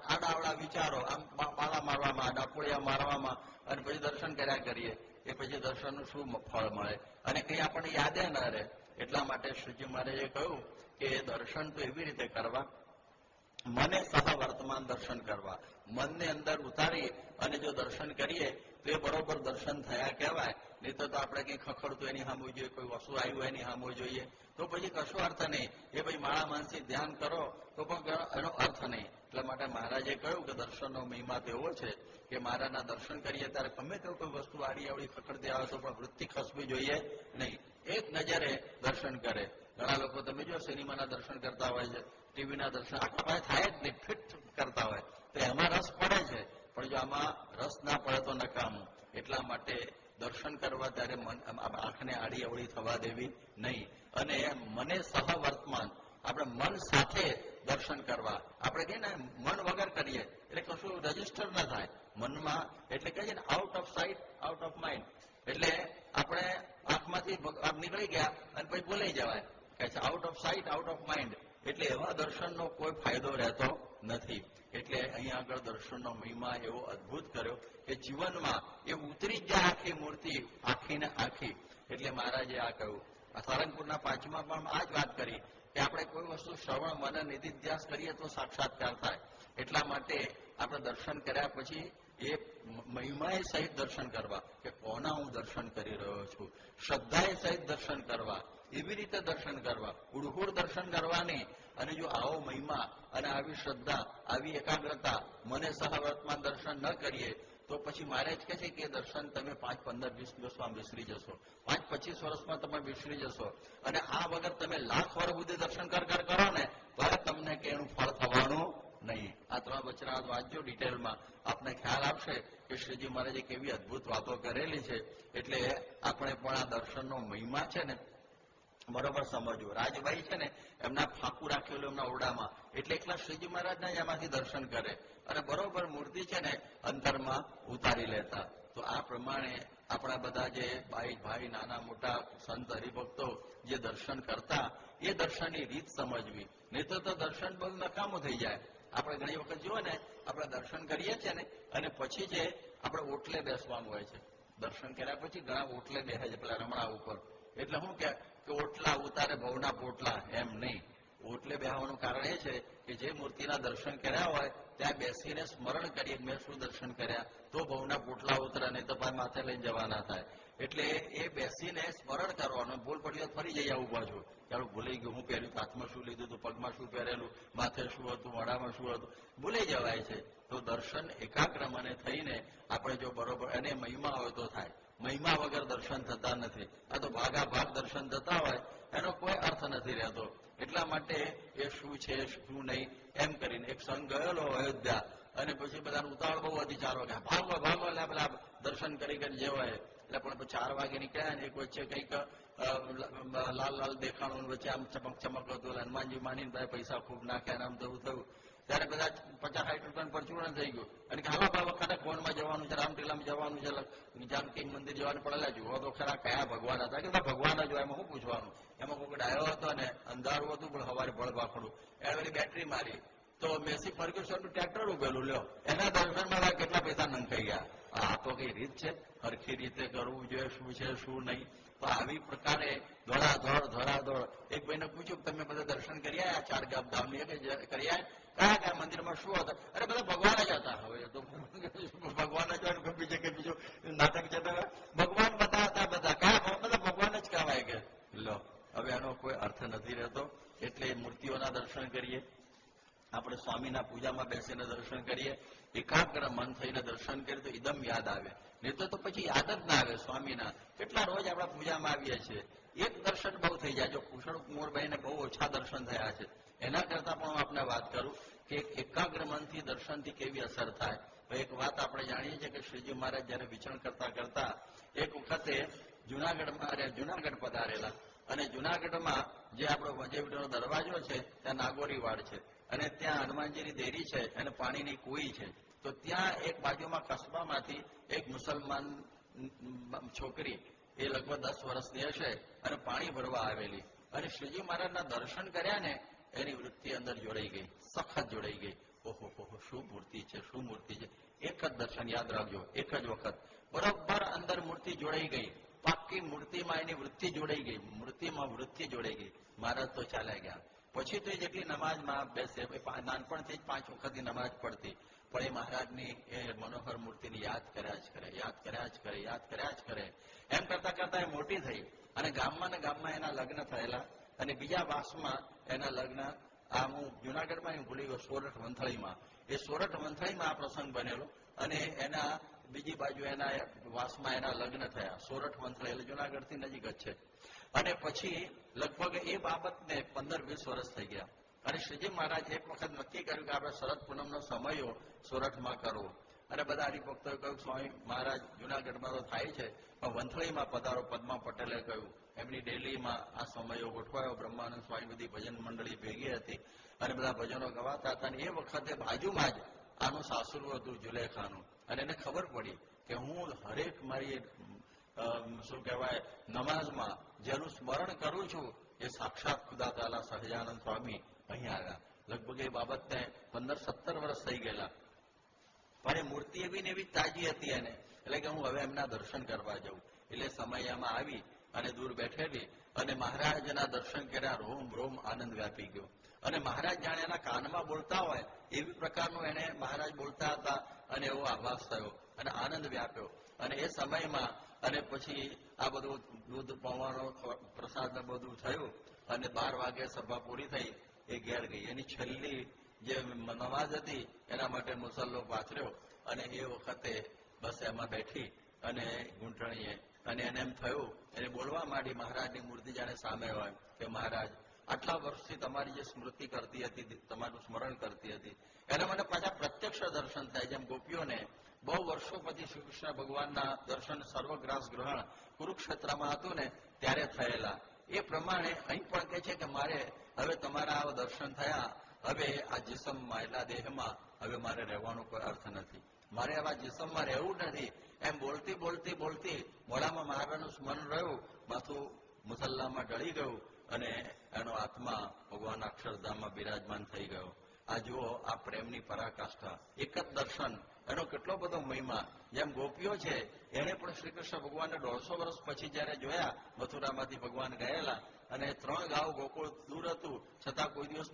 આડાવડા વિચારો, આમ માળા મારવામાં, ડાપોળિયા મારવામાં, અને પછી દર્શન કર્યા કરીએ. એ પછી દર્શનનું શું ફળ મળે અને કંઈ આપણને યાદે ન રહે. એટલા માટે શ્રીજી મહારાજે કહ્યું કે દર્શન તો એવી રીતે કરવા, મને સહ વર્તમાન દર્શન કરવા. મનને અંદર ઉતારી અને જો દર્શન કરીએ તો એ બરોબર દર્શન થયા કહેવાય. નહીં તો આપણે કંઈ ખખડતું એની સામું જોઈએ, કોઈ વસ્તુ આવ્યું એની સામું જોઈએ, તો પછી કશો અર્થ નહીં. એ ભાઈ માળા માનસી ધ્યાન કરો તો પણ એનો અર્થ નહીં. એટલા માટે મહારાજે કહ્યું કે દર્શનનો મહિમા તો એવો છે કે મહારાજના દર્શન કરીએ ત્યારે ગમે તેવું કોઈ વસ્તુ આડી આવડી ખખડતી આવે તો પણ વૃત્તિ ખસવી જોઈએ નહીં. એક નજરે દર્શન કરે. ઘણા લોકો તમે જો સિનેમાના દર્શન કરતા હોય છે, ટીવીના દર્શન આટલા પાસે થાય જ નહીં, ફિટ કરતા હોય તો એમાં રસ પડે છે, પણ જો આમાં રસ ના પડે તો નકામું. એટલા માટે દર્શન કરવા ત્યારે આંખને આડી અવળી થવા દેવી નહીં. અને મને સહ વર્તમાન, આપણે મન સાથે દર્શન કરવા. આપણે કહીએ ને મન વગર કરીએ એટલે કશું રજીસ્ટર ના થાય મનમાં. એટલે કહીએ ને out of site out of mind. એટલે આપણે આંખમાંથી નીકળી ગયા અને પછી ભૂલાઈ જવાય. કહે છે out of site out of mind. એટલે એવા દર્શનનો કોઈ ફાયદો રહેતો નથી. એટલે અહીંયા આગળ દર્શનનો મહિમા એવો અદભુત કર્યો કે જીવનમાં એ ઉતરી જ જાય આખી મૂર્તિ, આખી ને આખી. એટલે મહારાજે આ કહ્યું. સારંગપુરના 5માં પણ આ જ વાત કરી કે આપણે કોઈ વસ્તુ શ્રવણ મનન નિધિધ્યાસ કરીએ તો સાક્ષાત્કાર થાય. એટલા માટે આપણે દર્શન કર્યા પછી એ મહિમાએ સહિત દર્શન કરવા કે કોના હું દર્શન કરી રહ્યો છું, શ્રદ્ધાએ સહિત દર્શન કરવા, એવી રીતે દર્શન કરવા, ઉડહુડ દર્શન કરવાની. અને જો આવો મહિમા અને આવી શ્રદ્ધા, આવી એકાગ્રતા મને સહવર્તમાન દર્શન ન કરીએ તો પછી મારે જ કહે છે કે દર્શન તમે 5, 15, 20 દિવસમાં વિસરી જશો, 5, 25 વર્ષમાં તમે વિસરી જશો. અને આ વગર તમે લાખ વર્ષ સુધી દર્શન કરો ને તો તમને કે એનું ફળ થવાનું નહીં. આ 3 વચનામૃત વાંચજો ડિટેલમાં, આપને ખ્યાલ આવશે કે શ્રીજી મહારાજે કેવી અદભુત વાતો કરેલી છે. એટલે આપણે પણ આ દર્શનનો મહિમા છે ને બરોબર સમજવું. રાજભાઈ છે ને એમના ફાંકું રાખેલું એમના ઓરડામાં, એટલે એકલા શ્રીજી મહારાજના જ એમાંથી દર્શન કરે અને બરોબર મૂર્તિ છે ને અંતરમાં ઉતારી લેતા. તો આ પ્રમાણે આપણા બધા જે ભાઈ નાના મોટા સંત હરિભક્તો જે દર્શન કરતા, એ દર્શનની રીત સમજવી. નહીં તો દર્શન બધું નકામું થઈ જાય. આપણે ઘણી વખત જુઓ ને, આપણે દર્શન કરીએ છીએ ને અને પછી જે આપણે ઓટલે બેસવાનું હોય છે. દર્શન કર્યા પછી ઘણા ઓટલે બેસે છે પેલા રમણા ઉપર. એટલે શું કે ઓટલા ઉતારે ભવના પોટલા, એમ નહીં. ઓટલે બેહવાનું કારણ એ છે કે જે મૂર્તિના દર્શન કર્યા હોય ત્યાં બેસીને સ્મરણ કરીએ મેં શું દર્શન કર્યા, તો ભવના પોટલા ઉતરે, નહીં તો ભાઈ માથે લઈને જવાના થાય. એટલે એ બેસીને સ્મરણ કરવાનું. ભૂલ પડી તો ફરી જઈ આવું પાછું, ત્યારે ભૂલાઈ ગયું હું પહેર્યું, હાથમાં શું લીધું હતું, પગમાં શું પહેરેલું, માથે શું હતું, મોઢામાં શું હતું, ભૂલાઈ જવાય છે. તો દર્શન એકાગ્ર મને થઈને આપણે જો બરોબર અને મહિમા હોય તો થાય. મહિમા વગર દર્શન થતા નથી. આ તો ભાગા ભાગ દર્શન થતા હોય એનો કોઈ અર્થ નથી રહેતો. એટલા માટે એ શું છે શું નહીં એમ કરીને એક સંઘ ગયેલો અયોધ્યા, અને પછી બધાને ઉતાવળ બહુ હતી 4 વાગે, ભાગો ભાગો, એટલે પેલા દર્શન કરી જે હોય એટલે પણ 4 વાગે નીકળ્યા ને એક વચ્ચે કંઈક લાલ લાલ દેખાણું, વચ્ચે આમ ચમક ચમક હતું. હનુમાનજી માનીને પૈસા ખૂબ નાખ્યા, આમ તેવું થયું. ત્યારે બધા 50-60 રૂપિયાનું પરચુરણ થઈ ગયું. અને કે હાલો આ વખતે કોણમાં જવાનું છે, રામટીલામાં જવાનું છે, જાનકી મંદિર જવાનું પડેલા, જુઓ તો ખરા કયા ભગવાન હતા. કે ભગવાન જ હોય, એમાં શું પૂછવાનું. એમાં કોઈ ડાયો હતો ને અંધારું હતું, પણ સવારે બળબાખડું એને પેલી બેટરી મારી તો મેસી ફર્ગ્યુસનનું ટ્રેક્ટર ઉભેલું, લ્યો એના દર્શનમાં કેટલા પૈસા નંખાઈ ગયા. આ તો કઈ રીત છે? સરખી રીતે કરવું જોઈએ, શું છે શું નહીં. તો આવી પ્રકારે ધોળાધોળ એક ભાઈને પૂછ્યું તમે બધા દર્શન કરી આવ્યા 4 ગામની? કરી આવ્યા. કયા મંદિરમાં શું હતા? અરે બધા ભગવાન જ હતા. હવે તો ભગવાન જ હોય, બીજે કે બીજું નાટક છે. ભગવાન બધા હતા, બધા કયા? બધા ભગવાન જ કહેવાય. કે લો હવે એનો કોઈ અર્થ નથી રહેતો. એટલે મૂર્તિઓના દર્શન કરીએ, આપણે સ્વામીના પૂજામાં બેસીને દર્શન કરીએ, એકાગ્ર મન થઈને દર્શન કરીએ તો એકદમ યાદ આવે. નહીં તો પછી યાદ જ ના આવે સ્વામીના. કેટલા રોજ આપણે પૂજામાં આવીએ છીએ, એક દર્શન બહુ થઈ જાય. જો કુશળ કુંવરભાઈને બહુ ઓછા દર્શન થયા છે. એના કરતા પણ હું આપને વાત કરું કે એકાગ્ર મનથી દર્શનથી કેવી અસર થાય. એક વાત આપણે જાણીએ છીએ કે શ્રીજી મહારાજ જયારે વિચરણ કરતા કરતા એક વખતે જુનાગઢ પધારેલા, અને જુનાગઢમાં જે આપણો વજેવડીનો દરવાજો છે ત્યાં નાગોરીવાડ છે, અને ત્યાં હનુમાનજીની દેરી છે અને પાણીની કુઈ છે. તો ત્યાં એક બાજુમાં કસ્બામાંથી એક મુસલમાન છોકરી, એ લગભગ 10 વર્ષની હશે, અને પાણી ભરવા આવેલી, અને શ્રીજી મહારાજના દર્શન કર્યા ને એની વૃત્તિ અંદર જોડાઈ ગઈ, સખત જોડાઈ ગઈ. ઓહો શું મૂર્તિ છે, શું મૂર્તિ છે. એક જ દર્શન યાદ રાખજો, એક જ વખત બરોબર અંદર મૂર્તિ જોડાઈ ગઈ. પાક્કી મૂર્તિમાં એની વૃત્તિ જોડાઈ ગઈ, મૂર્તિમાં વૃત્તિ જોડાઈ ગઈ. મહારાજ તો ચાલ્યા ગયા. પછી તો જેટલી નમાજમાં બેસે, નાનપણથી જ 5 વખતની નમાજ પડતી, પણ એ મહારાજની એ મનોહર મૂર્તિને યાદ કર્યા જ કરે, યાદ કર્યા જ કરે, યાદ કર્યા જ કરે. એમ કરતા કરતા એ મોટી થઈ, અને ગામમાં ને ગામમાં એના લગ્ન થયેલા, અને બીજા વાસમાં એના લગ્ન, આ હું જુનાગઢમાં હું ભૂલી ગયો, સોરઠ વંથળીમાં. એ સોરઠ વંથળીમાં આ પ્રસંગ બનેલો, અને એના બીજી બાજુ એના વાસમાં એના લગ્ન થયા. સોરઠ વંથળી એટલે જુનાગઢથી નજીક જ છે. અને પછી લગભગ એ બાબતને 15-20 વર્ષ થઈ ગયા, અને શ્રીજી મહારાજ એક વખત નક્કી કર્યું કે આપણે શરદ પૂનમનો સમયો સોરઠમાં કરવો. અને બધા હરિભક્તોએ કહ્યું સ્વામી મહારાજ જુનાગઢમાં તો થાય છે, પણ વંથળીમાં પધારો. પદ્મા પટેલે કહ્યું. એમની ડેલીમાં આ સમયો ગોઠવાયો. બ્રહ્માનંદ સ્વામી બધી ભજન મંડળી ભેગી હતી, અને બધા ભજનો ગવાતા હતા. અને એ વખતે બાજુમાં જ આનું સાસરું હતું, જુલેખાનું. અને એને ખબર પડી કે હું હરેક મારી શું કહેવાય નમાઝમાં જેનું સ્મરણ કરું છું એ સાક્ષાત ખુદા તાલા સહજાનંદ સ્વામી અહીંયા આવ્યા. લગભગ એ બાબતને 15-17 વર્ષ થઈ ગયેલા, પણ એ મૂર્તિ એવી ને એવી તાજી હતી એને. એટલે કે હું હવે એમના દર્શન કરવા જાઉં. એટલે સમયમાં આવી અને દૂર બેઠેલી, અને મહારાજના દર્શન કર્યા. રોમ રોમ આનંદ વ્યાપી ગયો, અને મહારાજ જાણે એના કાનમાં બોલતા હોય એવી પ્રકારનું એને મહારાજ બોલતા હતા, અને એવો આભાસ થયો, અને આનંદ વ્યાપ્યો. અને એ સમયમાં અને પછી આ બધું દૂધ પૌવાનો પ્રસાદ બધું થયું, અને 12 વાગે સભા પૂરી થઈ. એ ઘેર ગઈ. એની છેલ્લી જે નમાજ હતી એના માટે મુસલ્લો પાથર્યો, અને એ વખતે બસ એમાં બેઠી અને ઘૂંટણીએ, અને એને એમ થયું, એને બોલવા માંડી. મહારાજની મૂર્તિ જાણે સામે હોય કે મહારાજ આટલા વર્ષથી તમારી જે સ્મૃતિ કરતી હતી, તમારું સ્મરણ કરતી હતી, એના માટે પાછા પ્રત્યક્ષ દર્શન થાય. જેમ ગોપીઓને બહુ વર્ષો પછી શ્રી કૃષ્ણ ભગવાનના દર્શન સર્વગ્રાસ ગ્રહણ કુરુક્ષેત્રમાં હતું ને ત્યારે થયેલા, એ પ્રમાણે અહીં પણ કહે છે કે મારે હવે તમારા આવા દર્શન થયા, હવે આ જિસ્મમાં એટલા દેહમાં હવે મારે રહેવાનો કોઈ અર્થ નથી, મારે આવા જિસ્મમાં રહેવું નથી. એમ બોલતી બોલતી બોલતી મોડામાં મહારાજનું સ્મરણ રહ્યું, માથું મુસલ્લામાં ઢળી ગયું, અને એનો આત્મા ભગવાન અક્ષરધામમાં બિરાજમાન થઈ ગયો. આ જુઓ આ પ્રેમની પરાકાષ્ઠા. એક જ દર્શન, એનો કેટલો બધો મહિમા. જેમ ગોપીઓ છે એને પણ શ્રી કૃષ્ણ ભગવાનને 150 વર્ષ પછી જયારે જોયા, મથુરામાંથી ભગવાન ગયેલા, અને 3 ગાંવ ગોકુળ દૂર હતું, છતાં કોઈ દિવસ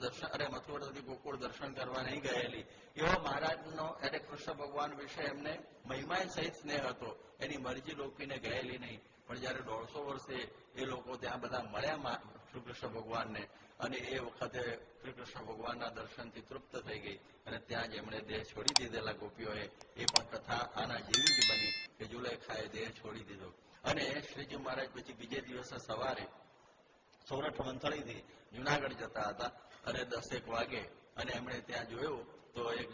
મથુરાથી ગોકુળ દર્શન કરવા નહીં ગયેલી. એવો મહારાજનો એટલે કૃષ્ણ ભગવાન વિશે એમને મહિમા સહિત સ્નેહ હતો. એની મરજી લોકોને ગયેલી નહીં. પણ જયારે 150 વર્ષે એ લોકો ત્યાં બધા મળ્યા શ્રી કૃષ્ણ ભગવાનને, અને એ વખતે શ્રી કૃષ્ણ ભગવાનના દર્શનથી તૃપ્ત થઈ ગઈ અને ત્યાં જ એમણે દેહ છોડી દીધેલા ગોપીઓએ. એ પણ કથા આના જેવી જ બની કે જુલેખાએ દેહ છોડી દીધો. અને શ્રીજી મહારાજ પછી બીજે દિવસે સવારે સોરઠ મંથળીથી જુનાગઢ જતા હતા અને 10 વાગે, અને એમણે ત્યાં જોયું તો એક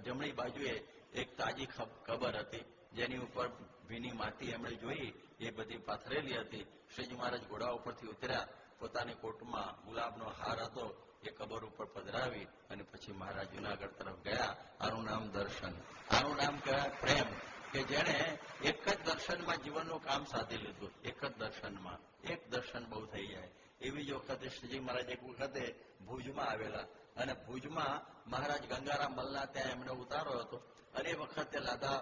જમણી બાજુએ એક તાજી કબર હતી, જેની ઉપર ભીની માટી એમણે જોઈ એ બધી પાથરેલી હતી. શ્રીજી મહારાજ ઘોડા ઉપરથી ઉતર્યા, પોતાની કોટમાં ગુલાબનો હાર હતો એ કબર ઉપર પધરાવી અને પછી મહારાજ જુનાગઢ તરફ ગયા. આનું નામ દર્શન, આનું નામ કહેવાય પ્રેમ, કે જેણે એક જ દર્શનમાં જીવનનું કામ સાધી લીધું. એક જ દર્શનમાં, એક દર્શન બહુ થઈ જાય. એવી જ વખતે શ્રીજી મહારાજ એક વખતે ભુજમાં આવેલા, અને ભુજમાં મહારાજ ગંગારામ મલના ત્યાં એમને ઉતારો હતો, અને એ વખતે લાદા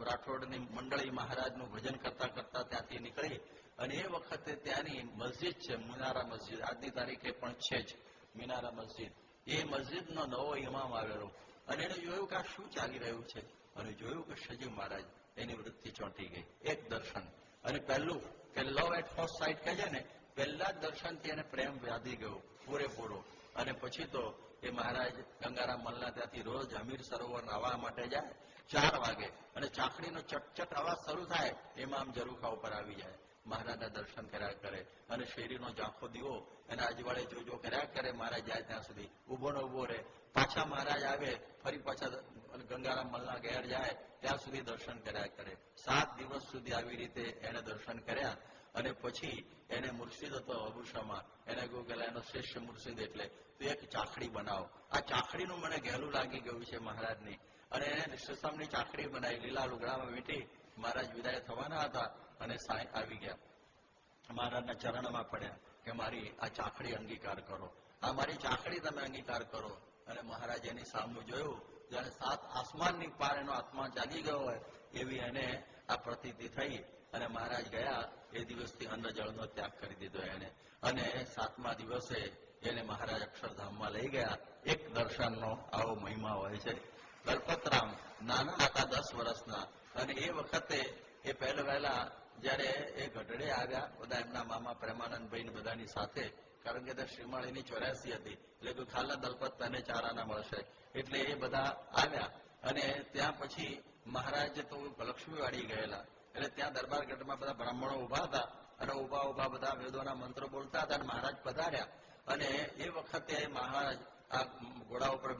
રાઠોડની મંડળી મહારાજનું ભજન કરતા કરતા ત્યાંથી નીકળી, અને એ વખતે ત્યાંની મસ્જિદ છે મિનારા મસ્જિદ, આજની તારીખે પણ છે જ મિનારા મસ્જિદ. એ મસ્જિદનો નવો ઇમામ આવેલો, અને એને જોયું કે આ શું ચાલી રહ્યું છે, અને જોયું કે શ્રીજી મહારાજ એની વૃત્તિ ચોંટી ગઈ. એક દર્શન, અને પહેલું કે લવ એટ ફર્સ્ટ સાઇટ કહે છે ને, પહેલા જ દર્શનથી એને પ્રેમ વ્યાધી ગયો પૂરેપૂરો. અને પછી તો એ મહારાજ ગંગારામ મલના ત્યાંથી રોજ હમીર સરોવર નાહવા માટે જાય 4 વાગે, અને ચાકડીનો ચટચટ અવાજ શરૂ થાય એમાં આમ ઝરૂખા ઉપર આવી જાય. મહારાજના દર્શન કર્યા કરે, અને શેરીનો ઝાંખો દીવો એના અજવાળે જોજો કર્યા કરે. મહારાજ જાય ત્યાં સુધી ઉભો ને ઉભો રહે. પાછા મહારાજ આવે, ફરી પાછા ગંગારામ મલના ઘેર જાય, ત્યાં સુધી દર્શન કર્યા કરે. 7 દિવસ સુધી આવી રીતે એને દર્શન કર્યા. અને પછી એને મુર્શિદ હતો અબુશામાં, એને કહ્યું કે એનો શ્રેષ્ઠ મુર્શિદ એટલે તું એક ચાકડી બનાવો. આ ચાકડીનું મને ઘેલું લાગી ગયું છે મહારાજની. અને એને શીશમની ચાકડી બનાવી, લીલા લુગડામાં વીંટી. મહારાજ વિદાય થવાના હતા અને સાંઈ આવી ગયા, મહારાજના ચરણમાં પડ્યા કે મારી આ ચાકડી અંગીકાર કરો, આ મારી ચાકડી તમે અંગીકાર કરો. અને મહારાજ એની સામું જોયું, જાણે 7 આસમાનની પાર એનો આત્મા ચાલી ગયો હોય એવી એને આ પ્રતીતિ થઈ. અને મહારાજ ગયા, એ દિવસથી અન્ન જળનો ત્યાગ કરી દીધો એને. અને 7મા દિવસે એને મહારાજ અક્ષરધામમાં લઈ ગયા. એક દર્શનનો આવો મહિમા હોય છે. દલપતરામ નાના હતા 10 વર્ષના, અને એ વખતે એ વહેલા જયારે એ ગઢડે આવ્યા, બધા એમના મામા પ્રેમાનંદભાઈ બધાની સાથે, કારણ કે ત્યાં શ્રીમાળીની 84 હતી, એટલે કોઈ ખાલા દલપત તને ચારાના મળશે, એટલે એ બધા આવ્યા. અને ત્યાં પછી મહારાજ તો લક્ષ્મીવાડી ગયેલા, એટલે ત્યાં દરબારગઢમાં બધા બ્રાહ્મણો ઉભા હતા, અને ઉભા બધા વેદોના મંત્રો બોલતા હતા, અને મહારાજ પધાર્યા. અને એ વખતે મહારાજ આ ઘોડા ઉપર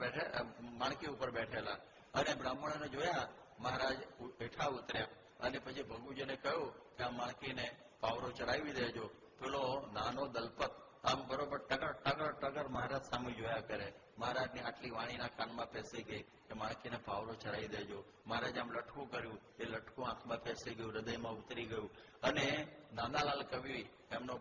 માણકી ઉપર બેઠેલા, અને બ્રાહ્મણોને જોયા. મહારાજ હેઠા ઉતર્યા, અને પછી ભગુજીને કહ્યું કે આ માણકીને પાવરો ચડાવી દેજો. પેલો નાનો દલપત આમ બરોબર ટગર ટગર ટગર મહારાજ સામે જોયા કરે. મહારાજની આટલી વાણીના કાનમાં પેસી ગઈ કે માણકીને પાવરો ચડાવી દેજો. મહારાજે આમ લટકું કર્યું, એ લટકું આંખમાં પેસી ગયું, હૃદયમાં ઉતરી ગયું. અને નાનાલાલ કવિ એમનો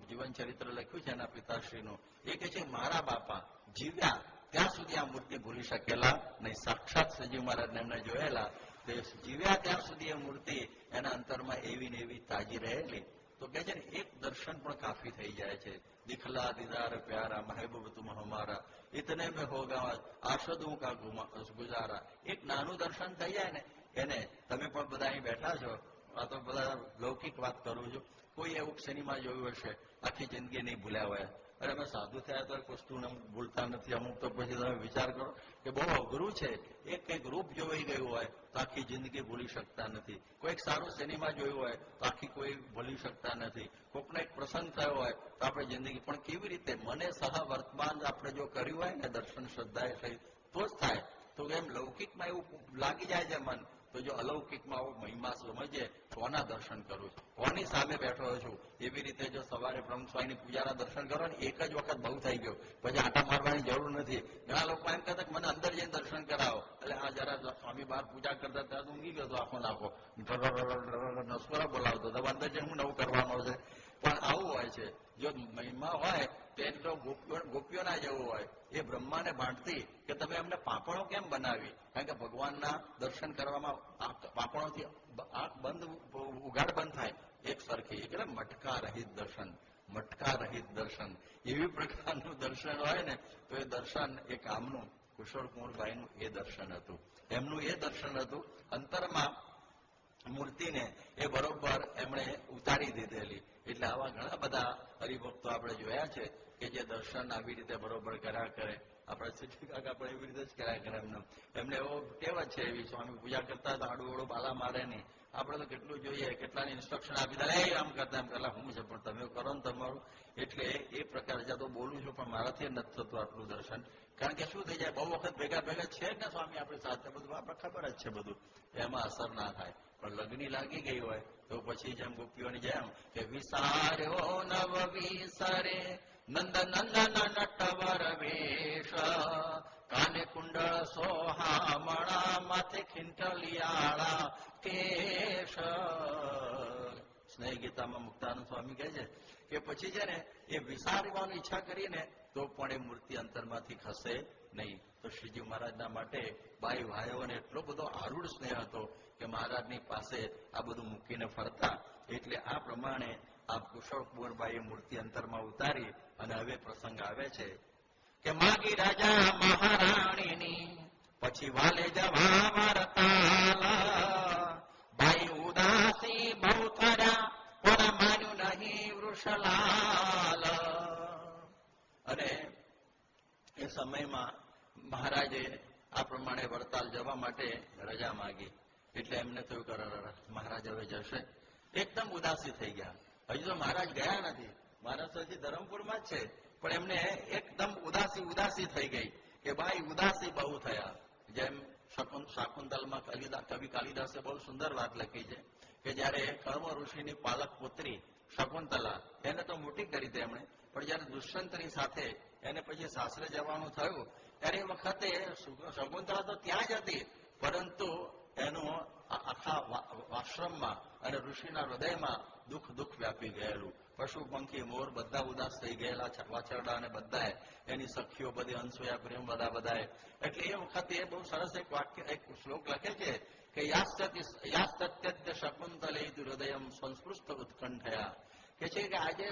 જીવન ચરિત્ર લખ્યું છે એના પિતાશ્રીનું, એ કહે છે મારા બાપા જીવ્યા ત્યાં સુધી આ મૂર્તિ ભૂલી શકેલા નહીં. સાક્ષાત શ્રીજી મહારાજને એમને જોયેલા, તે જીવ્યા ત્યાં સુધી એ મૂર્તિ એના અંતરમાં એવી ને એવી તાજી રહેલી. તો કહે છે ને એક દર્શન પણ કાફી થઈ જાય છે. દિખલા દીદાર પ્યારા મહેબૂબ તુમ હમારા, ઇતને મેં હોગા આશદું કા ગુજારા. એક નાનું દર્શન થઈ જાય ને એને, તમે પણ બધા અહીં બેઠા છો, આ તો બધા લૌકિક વાત કરું છું, કોઈ એવું સિનેમા જોયું હશે આખી જિંદગી નહીં ભૂલ્યા હોય. અરે અમે સાધુ થયા તો વસ્તુને ભૂલતા નથી. અમુક તો પછી તમે વિચાર કરો કે બહુ અઘરું છે. એક કંઈક રૂપ જોઈ ગયું હોય તો આખી જિંદગી ભૂલી શકતા નથી. કોઈક સારું સિનેમા જોયું હોય તો આખી કોઈ ભૂલી શકતા નથી. કોઈકનો એક પ્રસંગ થયો હોય તો આપણે જિંદગી, પણ કેવી રીતે મને સહ વર્તમાન આપણે જો કર્યું હોય ને દર્શન શ્રદ્ધાએ સહિત તો જ થાય. તો એમ લૌકિકમાં એવું લાગી જાય છે મન, તો જો અલૌકિકમાં આવો મહિમા સમજીએ, કોના દર્શન કરું છું, કોની સામે બેઠો છું. એવી રીતે જો સવારે બ્રહ્મસ્વામીની પૂજાના દર્શન કરો ને, એક જ વખત બહુ થઈ ગયો, પછી આટા મારવાની જરૂર નથી. ઘણા લોકો એમ કહેતા કે મને અંદર જઈને દર્શન કરાવો, એટલે આ જરા સ્વામી બહાર પૂજા કરતા ત્યાં ઊંઘી ગયો આખો નાખો નસકોરા બોલાવતો તો અંદર જઈને હું નવું કરવાનો છે. પણ આવું હોય છે, જો મહિમા હોય તેને તો ગોપીઓના જેવું હોય. એ બ્રહ્માને બાંટતી કે તમે એમને પાપણો કેમ બનાવી, કારણ કે ભગવાનના દર્શન કરવામાં પાંપણોથી આંખ બંધ ઉઘાડ બંધ થાય એક સરખી, એટલે મટકા રહિત દર્શન, મટકા રહિત દર્શન, એવી પ્રકારનું દર્શન હોય ને તો એ દર્શન એ કામનું કુશળકુંવરબાઈનું એ દર્શન હતું. એમનું એ દર્શન હતું. અંતરમાં મૂર્તિને એ બરોબર એમણે ઉતારી દીધેલી. એટલે આવા ઘણા બધા હરિભક્તો આપણે જોયા છે કે જે દર્શન આવી રીતે બરોબર કર્યા કરે. આપણે શિક્ષિકા આપણે એવી રીતે જ કર્યા કરે. એમને એવો ટેવ જ છે એવી, સ્વામી પૂજા કરતા હતા આડું ઓળું બાલા મારે નહીં. આપણે તો કેટલું જોઈએ, કેટલાની ઇન્સ્ટ્રક્શન આપી દે, આમ કરતા એમ પેલા હું છે પણ તમે કરો ને તમારું. એટલે એ પ્રકારે જ્યાં તો બોલું છું પણ મારાથી નથી થતું આટલું દર્શન. કારણ કે શું થઈ જાય, બહુ વખત ભેગા ભેગા છે જ ને સ્વામી આપણી સાથે, બધું આપણે ખબર જ છે બધું, એમાં અસર ના થાય. પણ લગ્ની લાગી ગઈ હોય તો પછી જેમ ગોપીઓની જેમ કે વિસાર્યો નવ વિસરે નંદ નંદન નટવર વેશ, કાને કુંડળ સોહામણા માથે ખીંટલિયાળા કેશ. સ્નેહ ગીતામાં મુક્તાનંદ સ્વામી કહે છે કે પછી છે ને એ વિસારવાની ઈચ્છા કરીને તો પણ એ મૂર્તિ અંતરમાંથી ખસે નહીં. તો શ્રીજી મહારાજના માટે બાઈ ભાઈઓને એટલો બધો આરૂઢ સ્નેહ હતો કે મહારાજની પાસે આ બધું મૂકીને ફરતા. એટલે આ પ્રમાણે આ કુશળકુંવરબાઈએ મૂર્તિ અંતરમાં ઉતારી. અને હવે પ્રસંગ આવે છે કે માગી રાજા મહારાણીની પછી વાલે જવા વરતાલ, બાઈ ઉદાસી બહુ થયા પણ માન્યું નહીં વૃષલાલ. અને એ સમયમાં મહારાજે આ પ્રમાણે વરતાલ જવા માટે રજા માગી. એટલે એમને થયું કે મહારાજ હવે જશે. એકદમ ઉદાસી થઈ ગયા. હજુ તો મહારાજ ગયા નથી, મહારાજ હજી ધરમપુરમાં જ છે, પણ એમને એકદમ ઉદાસી થઈ ગઈ કે ભાઈ ઉદાસી બહુ થયા. જેમ શાકુંતલમાં કવિ કાલિદાસે બહુ સુંદર વાત લખી છે કે જયારે કર્મ ઋષિની પાલક પુત્રી શકુંતલા, એને તો મોટી કરી તેમણે, પણ જયારે દુષ્યંતની સાથે એને પછી સાસરે જવાનું થયું ત્યારે એ વખતે શકુંતલા તો ત્યાં જ હતી, પરંતુ એનું આખા આશ્રમમાં અને ઋષિના હૃદયમાં દુઃખ વ્યાપી ગયેલું. પશુ પંખી મોર બધા ઉદાસ થઈ ગયેલા, વાછરડા અને બધાએ, એની સખીઓ બધી, અનસૂયા પ્રેમ બધાએ. એટલે એ વખતે બહુ સરસ એક વાક્ય, એક શ્લોક લખે છે કે યાસ્ત્યદ્ય શકુંતલે હૃદયમ સંસ્પૃષ્ટ ઉત્કંઠયા. કે છે કે આજે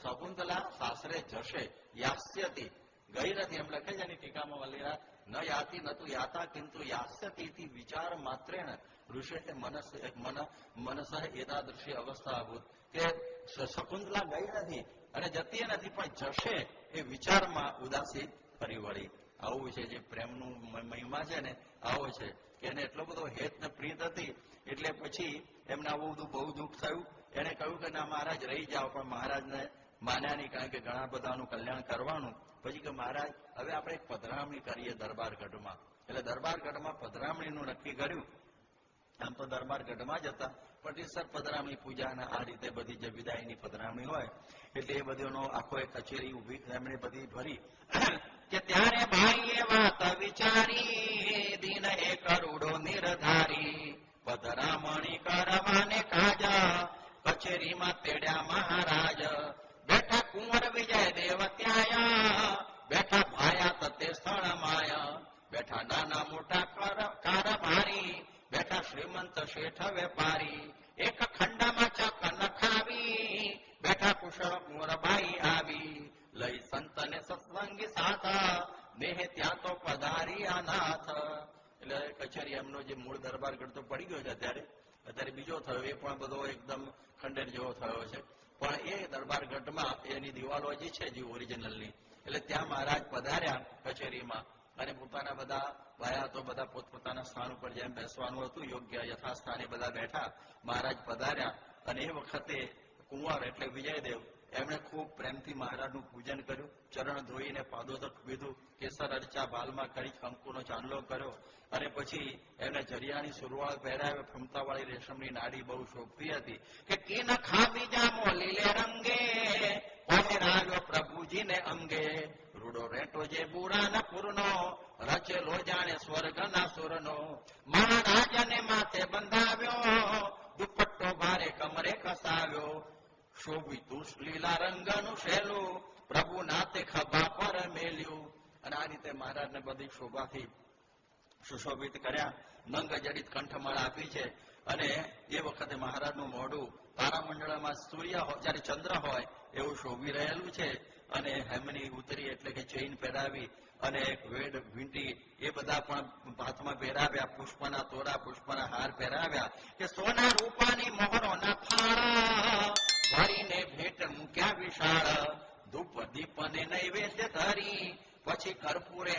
શકુંતલા સાસરે જશે. યાસ્યતી, ગઈ નથી, એમ લખે છે એની ટીકામાં વલ્લીરા, ન યાતિ નતું યાતા કિંતુ યાસ્યતી વિચાર માત્રેણ ઋષે મનસ એતાદૃશી અવસ્થા અભૂત. કે શકુંતલા ગઈ નથી અને જતી નથી, પણ જશે એ વિચારમાં ઉદાસી ફરી વળી. આવું છે જે પ્રેમનું મહિમા છે ને, આવો છે કે એને એટલો બધો હેત ને પ્રીત હતી. એટલે પછી એમને આવું બધું બહુ દુઃખ થયું. એને કહ્યું કે ના મહારાજ રહી જાઓ, પણ મહારાજને માન્યા નહીં, કારણ કે ઘણા બધાનું કલ્યાણ કરવાનું. પછી કે મહારાજ હવે આપણે એક પધરામણી કરીએ દરબારગઢમાં. એટલે દરબારગઢમાં પધરામણીનું નક્કી કર્યું. આમ તો દરબારગઢમાં જ હતા, પટીસર પધરામણી પૂજાના આ રીતે બધી જે વિદાયની પધરામણી હોય એટલે એ બધીનો આખો એક કચેરી ઉભી એમણે બધી ભરી. કે ત્યારે ભાઈએ વાત વિચારી દિન એ કરોડો નિર્ધારી, પધરામણી કરવાને કાજા કચેરીમાં તેડ્યા મહારાજ. બેઠા કુંવર વિજય દેવ ત્યાયા, બેઠા ભાયા તતે સ્થળ માયા, બેઠા નાના મોટા કારભારી, બેઠા શ્રીમંત શેઠ વેપારી, એક ખંડામાં ચક નખાવી, બેઠા કુશળ કુંવરબાઈ આવી, લઈ સંતને સત્સંગી સાથ, દેહ ત્યાં તો પધારી અનાથ. એટલે કચેરી એમનો જે મૂળ દરબારગઢ તો પડી ગયો છે અત્યારે બીજો થયો, એ પણ બધો એકદમ ખંડેર જેવો થયો છે. પણ એ દરબારગઢમાં એની દિવાલો જે છે જે ઓરિજિનલની, એટલે ત્યાં મહારાજ પધાર્યા કચેરીમાં અને પોતાના બધા ભાયા તો બધા પોતપોતાના સ્થાન ઉપર જેમ બેસવાનું હતું યોગ્ય યથાસ્થાને બધા બેઠા. મહારાજ પધાર્યા અને એ વખતે કુંવર એટલે વિજયદેવ એમણે ખૂબ પ્રેમથી મહારાજનું પૂજન કર્યું, ચરણ ધોઈને પાદોદક પીધું, કેસર અર્ચા બાલમાં કરી કંકુનો ચાંદલો કર્યો અને પછી એમને જરિયાની સુરવાળ પહેરાવે, ફમતાવાળી રેશમની નાડી બહુ શોભતી હતી. કે કિન ખાવી જામો લીલે રંગે, પહેરાવ્યો પ્રભુજીને અંગે, રૂડો રેટો જે બુરાના પૂરનો, રચેલો જાણે સ્વર્ગના સુરનો, મહારાજને માથે બંધાવ્યો, દુપટ્ટો ભારે કમરે કસાવ્યો, શોભિતું લીલા રંગનું શેલું, પ્રભુ નાતે ખભા પર મેલ્યું. અને આ રીતે મહારાજને બધી શોભાથી સુશોભિત કર્યા, મંગ જડિત કંઠમાળા આપી છે. અને એ વખતે મહારાજનું મોઢું તારામંડળમાં સૂર્ય જયારે ચંદ્ર હોય એવું શોભી રહેલું છે. અને હેમની ઉતરી એટલે કે ચેઇન પહેરાવી અને વેડ વીંટી એ બધા પણ હાથમાં પહેરાવ્યા, પુષ્પના તોરા, પુષ્પના હાર પહેરાવ્યા કે સોના રૂપાની મોહરોના ફાળા ભરીને ભેટ મૂક્યા વિશાળ, ધૂપ દીપ અને નૈવેદ્ય ધરી પછી કર્પૂરે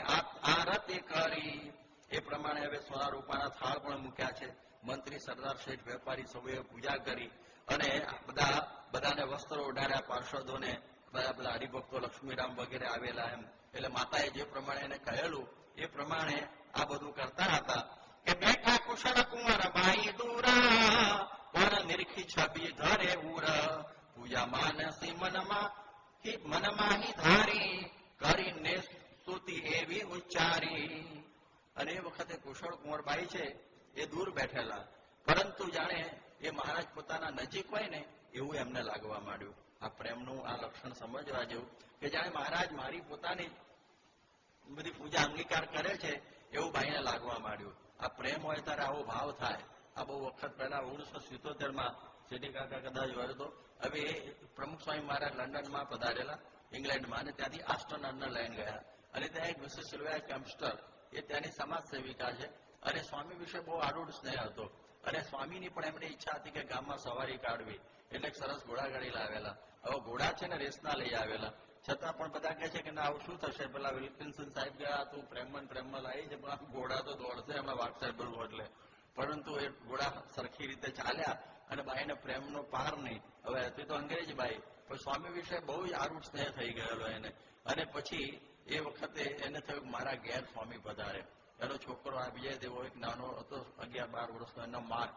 આરતી કરી. એ પ્રમાણે હવે સોના રૂપાના થાળ પણ મૂક્યા છે. મંત્રી, સરદાર, શેઠ, વેપારી સૌએ પૂજા કરી અને બધાને વસ્ત્રો ઓઢાડ્યા, પાર્ષદોને બધા હરિભક્તો લક્ષ્મીરામ વગેરે આવેલા એમ. એટલે માતાએ જે પ્રમાણે એને કહેલું એ પ્રમાણે આ બધું કરતા હતા કે બેઠા કુશળ કુંવર બાઈ દૂરા પર નિરખી છબી ધરે ઉર, પૂજા માનસી મનમાં હી ધારી કરીને સ્તુતિ એવી ઉચ્ચારી. અને એ વખતે કુશળ કુંવરબાઈ છે એ દૂર બેઠેલા, પરંતુ જાણે એ મહારાજ પોતાના નજીક હોય ને એવું એમને લાગવા માંડ્યું. આ પ્રેમનું આ લક્ષણ સમજવા જેવું કે જાણે મહારાજ મારી પોતાની બધી પૂજા અંગીકાર કરે છે એવું બાઈને લાગવા માંડ્યું. આ પ્રેમ હોય ત્યારે આવો ભાવ થાય. આ બહુ વખત પહેલા 1977 સિટી કાકા કદાચ હોય તો. હવે પ્રમુખ સ્વામી મહારાજ લંડનમાં પધારેલા, ઇંગ્લેન્ડમાં, અને ત્યાંથી આસ્ટનરને લઈને ગયા. અને ત્યાં એક મિસિસ સિલ્વિયા કેમ્સ્ટર, એ ત્યાંની સમાજ સેવિકા છે અને સ્વામી વિશે બહુ આરૂઢ સ્નેહ હતો. અને સ્વામીની પણ એમની ઈચ્છા હતી કે ગામમાં સવારી કાઢવી, એટલે સરસ ઘોડાગાડી લાવેલા. હવે ઘોડા છે ને રેસના લઈ આવેલા, છતાં પણ બધા કહે છે કે ના આવું શું થશે, પેલા વિલ્કિન્સન સાહેબ ગયા, તું પ્રેમમાં લાવી છે, પણ ઘોડા તો દોડશે હમણાં વાઘ સાહેબ બોલવું એટલે. પરંતુ એ ઘોડા સરખી રીતે ચાલ્યા અને બાઈને પ્રેમનો પાર નહીં. હવે હતી તો અંગ્રેજી બાઈ, પણ સ્વામી વિશે બહુ જ આરૂઢ સ્નેહ થઈ ગયેલો એને. અને પછી એ વખતે એને થયું મારા ઘેર સ્વામી પધારે. એનો છોકરો આ વિજયદેવો એક નાનો હતો, 11-12 વર્ષનો, એનો માર્ક,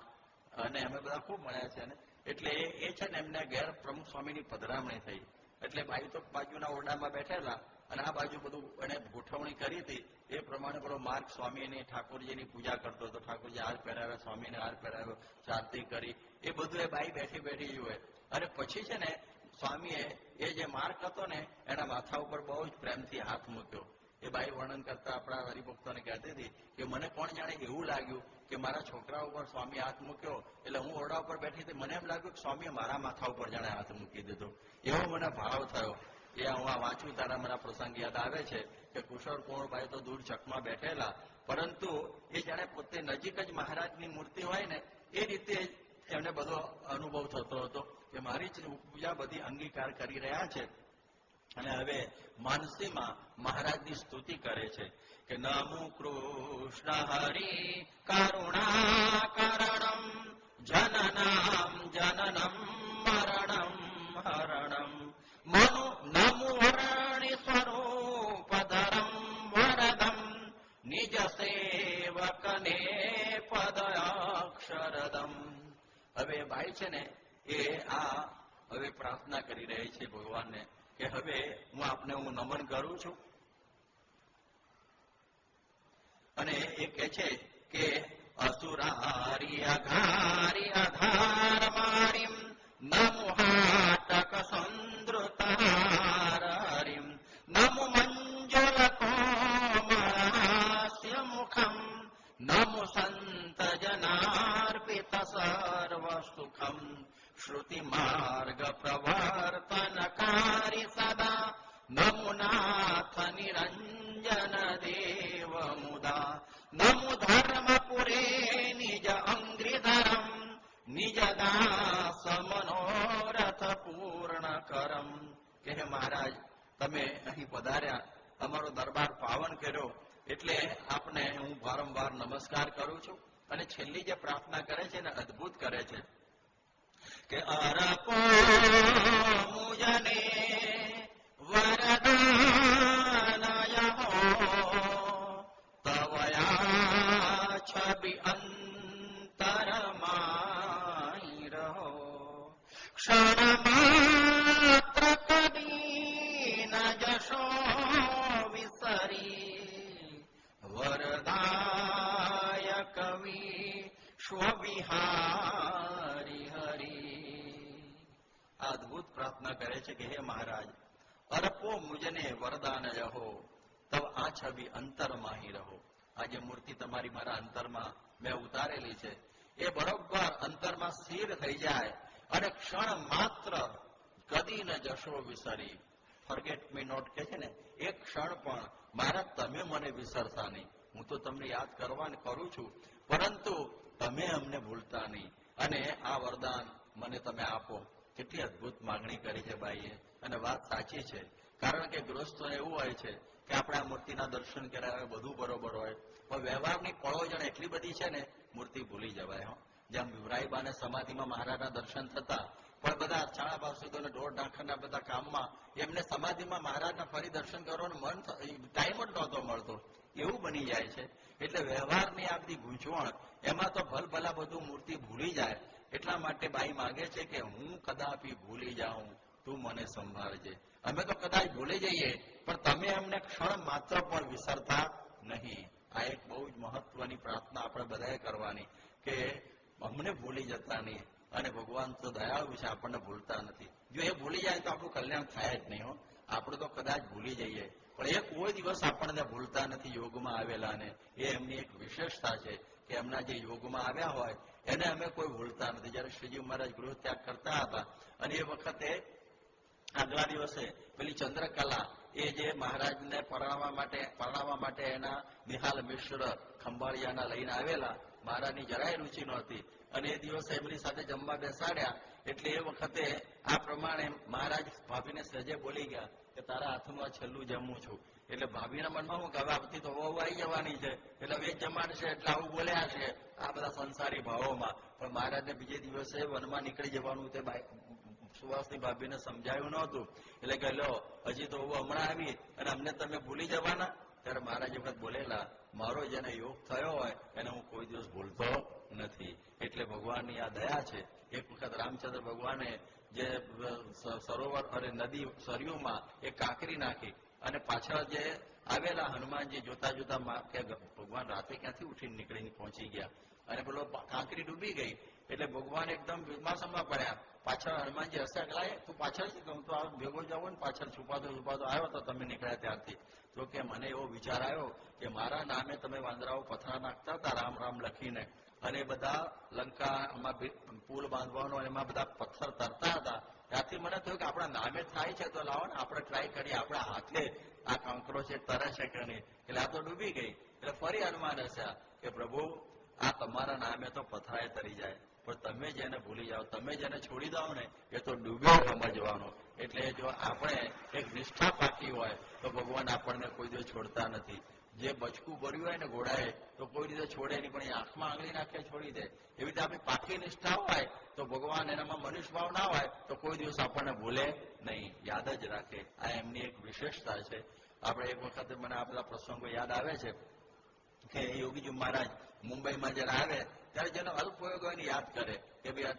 અને અમે બધા ખૂબ મળ્યા છે એને. એટલે એ છે ને એમને ઘેર પ્રમુખ સ્વામીની પધરામણી થઈ. એટલે બાઈ તો બાજુના ઓરડામાં બેઠેલા અને આ બાજુ બધું એને ગોઠવણી કરી હતી. એ પ્રમાણે પેલો માર્ગ સ્વામીની ઠાકોરજીની પૂજા કરતો હતો. ઠાકોરજી હાર પહેરાવ્યા, સ્વામીને હાર પહેરાવ્યો, આરતી કરી, એ બધું એ બાઈ બેઠી જુએ. અને પછી છે ને સ્વામીએ એ જે માર્ગ હતો ને એના માથા ઉપર બહુ જ પ્રેમથી હાથ મૂક્યો. એ બાઈ વર્ણન કરતા આપણા હરિભક્તોને કહેતી હતી કે મને કોણ જાણે એવું લાગ્યું કે મારા છોકરા ઉપર સ્વામી હાથ મૂક્યો, એટલે હું ઓરડા ઉપર બેઠી હતી, મને એમ લાગ્યું કે સ્વામીએ મારા માથા ઉપર જાણે હાથ મૂકી દીધો. એવો મને ભાવ થયો. એ હું આ વાંચું તારા મને પ્રસંગ યાદ આવે છે કે કુશળ કુંવરબાઈ તો દૂર ચકમાં બેઠેલા, પરંતુ એ જાણે પોતે નજીક જ મહારાજની મૂર્તિ હોય ને એ રીતે એમને બધો અનુભવ થતો હતો કે મારી જ પૂજા બધી અંગીકાર કરી રહ્યા છે. અને હવે માનસીમાં મહારાજની સ્તુતિ કરે છે કે નમો કૃષ્ણ હરિ કરુણા કરણમ જનનામ જનનમ મરણમ હરણમ નમો હરણિ સ્વરૂપધરમ વરદમ નિજ સેવકને પદઅક્ષરદમ. હવે ભાઈ છે ને એ આ હવે પ્રાર્થના કરી રહી છે ભગવાનને કે હવે હું નમન કરું છું. અને એ કહે છે કે અસુરારી અઘારી અધાર મારીમ નમો હાટક સંદ્રુતારીમ નમો મંજુલ કોમળાસ્ય મુખમ નમો સંત જનાર્પિત સર્વ સુખમ શ્રુતિ માર્ગ પ્રવર્તનકારી સદા નમો નાથ નિરંજન દેવ મુદા નમો ધર્મપુરે નિજ અંગ્રિધરમ નિજ દાસ મનોરથ પૂર્ણ કરમ. કે હે મહારાજ, તમે અહીં પધાર્યા, અમારો દરબાર પાવન કર્યો, એટલે આપને હું વારંવાર નમસ્કાર કરું છું. અને છેલ્લી જે પ્રાર્થના કરે છે ને અદભુત કરે છે કે અરપો મુજને વરદાનય હો તવયા છબી અંતરમાઈ રહો ક્ષણ માત્ર કદી ન જશો વિસરી વરદાયક વિશ્વવિહારી હરી. આ અદભુત પ્રાર્થના કરે છે કે હે મહારાજ, અર્પો મુજને વરદાનય હો તવ આ છબી અંતરમાહી રહો. આ જે મૂર્તિ તમારી મારા અંતરમાં મેં ઉતારેલી છે એ બરોબર અંતરમાં સ્થિર થઈ જાય અને ક્ષણ માત્ર કદી ન જશો વિસરી, ફોરગેટ મી નોટ કે છે ને, એક ક્ષણ પણ મારા તમે મને વિસરતા નહીં. હું તો તમને યાદ કરવાનું કરું છું, પરંતુ તમે અમને ભૂલતા નહીં. અને આ વરદાન મને તમે આપો. કેટલી અદભુત માગણી કરી છે બાઈએ, અને વાત સાચી છે. કારણ કે ગૃહસ્થોને એવું હોય છે કે આપણે આ મૂર્તિના દર્શન કર્યા હોય, બધું બરોબર હોય, પણ વ્યવહારની પળોજણ એટલી બધી છે ને, મૂર્તિ ભૂલી જવાય. જેમ વિવરાઈબાને સમાધિમાં મહારાજના દર્શન થતા, પણ બધા ચાણા બાસુદોને ઢોર ઢાંખરના બધા કામમાં એમને સમાધિમાં મહારાજના ફરી દર્શન કરવાનું મન, ટાઈમ જ નહોતો મળતો. એવું બની જાય છે. એટલે વ્યવહારની આ બધી ગૂંચવણ, એમાં તો ભલભલા બધું મૂર્તિ ભૂલી જાય. એટલા માટે બાઈ માગે છે કે હું કદાપી ભૂલી જાઉં, તું મને સંભાળજે. અમે તો કદાચ ભૂલી જઈએ, પણ તમે અમને ક્ષણ માત્ર પણ વિસરતા નહીં. આ એક બહુ જ મહત્વની પ્રાર્થના આપણે બધાએ કરવાની કે અમને ભૂલી જતા નહીં. અને ભગવાન તો દયાળુ છે, આપણને ભૂલતા નથી. જો એ ભૂલી જાય તો આપણું કલ્યાણ થાય જ નહીં. આપણે તો કદાચ ભૂલી જઈએ, પણ એ કોઈ દિવસ આપણને ભૂલતા નથી. યોગમાં આવેલાને એ એમની એક વિશેષતા છે કે એમના જે યોગમાં આવ્યા હોય એને અમે કોઈ ભૂલતા નથી. જયારે શ્રીજી મહારાજ ગૃહ ત્યાગ કરતા હતા અને એ વખતે આગલા દિવસે પેલી ચંદ્રકલા એ જે મહારાજને પરણાવવા માટે એના નિહાલ મિશ્ર ખંભાળિયાના લઈને આવેલા, મહારાજની જરાય રુચિ નહોતી. અને એ દિવસે એમની સાથે જમવા બેસાડ્યા. એટલે એ વખતે આ પ્રમાણે મહારાજ ભાભીને સહેજે બોલી ગયા કે તારા હાથમાં છેલ્લું જમું છું. એટલે ભાભીના મનમાં હું કે હવે આવતી તો વહુ આવી જવાની છે, એટલે હવે જમાડશે, એટલે આવું બોલ્યા છે આ બધા સંસારી ભાવોમાં. પણ મહારાજને બીજે દિવસે વનમાં નીકળી જવાનું તે સુવાસની ભાભીને સમજાયું નહોતું. એટલે કે લો, હજી તો વહુ હમણાં આવી અને અમને તમે ભૂલી જવાના. ત્યારે મહારાજ વખત બોલેલા, મારો જેને યોગ થયો હોય એને હું કોઈ દિવસ ભૂલતો નથી. એટલે ભગવાનની આ દયા છે. એક વખત રામચંદ્ર ભગવાને જે સરોવર અને નદી સરયુમાં એ કાંકરી નાખી અને પાછળ જે આવેલા હનુમાનજી જોતા જોતા કે ભગવાન રાતે ક્યાંથી ઉઠીને નીકળીને પહોંચી ગયા અને પેલો કાંકરી ડૂબી ગઈ. એટલે ભગવાન એકદમ વિમાસમાં પડ્યા. પાછળ હનુમાનજી હસ્યા કે તું પાછળથી કહું તો ભેગો જાવ ને, પાછળ છુપાતો આવ્યો તો તમે નીકળ્યા ત્યારથી. તો કે મને એવો વિચાર આવ્યો કે મારા નામે તમે વાંદરાઓ પથરા નાખતા હતા રામ રામ લખીને, અને બધા લંકામાં પુલ બાંધવાનો એમાં બધા પથ્થર તરતા હતા. ત્યાંથી મને થયું કે આપણા નામે થાય છે તો લાવો ને આપણે ટ્રાય કરીએ, આપણા હાથે આ કાંકરો છે તરે છે કે નહીં. એટલે આ તો ડૂબી ગઈ. એટલે ફરી હનુમાન હસ્યા કે પ્રભુ આ તમારા નામે તો પથરાએ તરી જાય, પણ તમે જેને ભૂલી જાઓ, તમે જેને છોડી દો ને એ તો ડૂબે સમજવાનો. એટલે જો આપણે એક નિષ્ઠા પાકી હોય તો ભગવાન આપણને કોઈ દિવસ છોડતા નથી. જે બચકું ભર્યું હોય ને ઘોડાએ તો કોઈ રીતે છોડે નહીં, પણ એ આંખમાં આંગળી નાખે છોડી દે. એવી રીતે આપણી પાકી નિષ્ઠા હોય તો ભગવાન એનામાં મનુષ્ય ભાવ ના હોય તો કોઈ દિવસ આપણને ભૂલે નહીં, યાદ જ રાખે. આ એમની એક વિશેષતા છે. આપણે એક વખત મને આ બધા પ્રસંગો યાદ આવે છે કે યોગીજી મહારાજ મુંબઈમાં જયારે આવે ત્યારે જેનો અલ્પ પ્રયોગ હોય એને યાદ કરે કે ભાઈ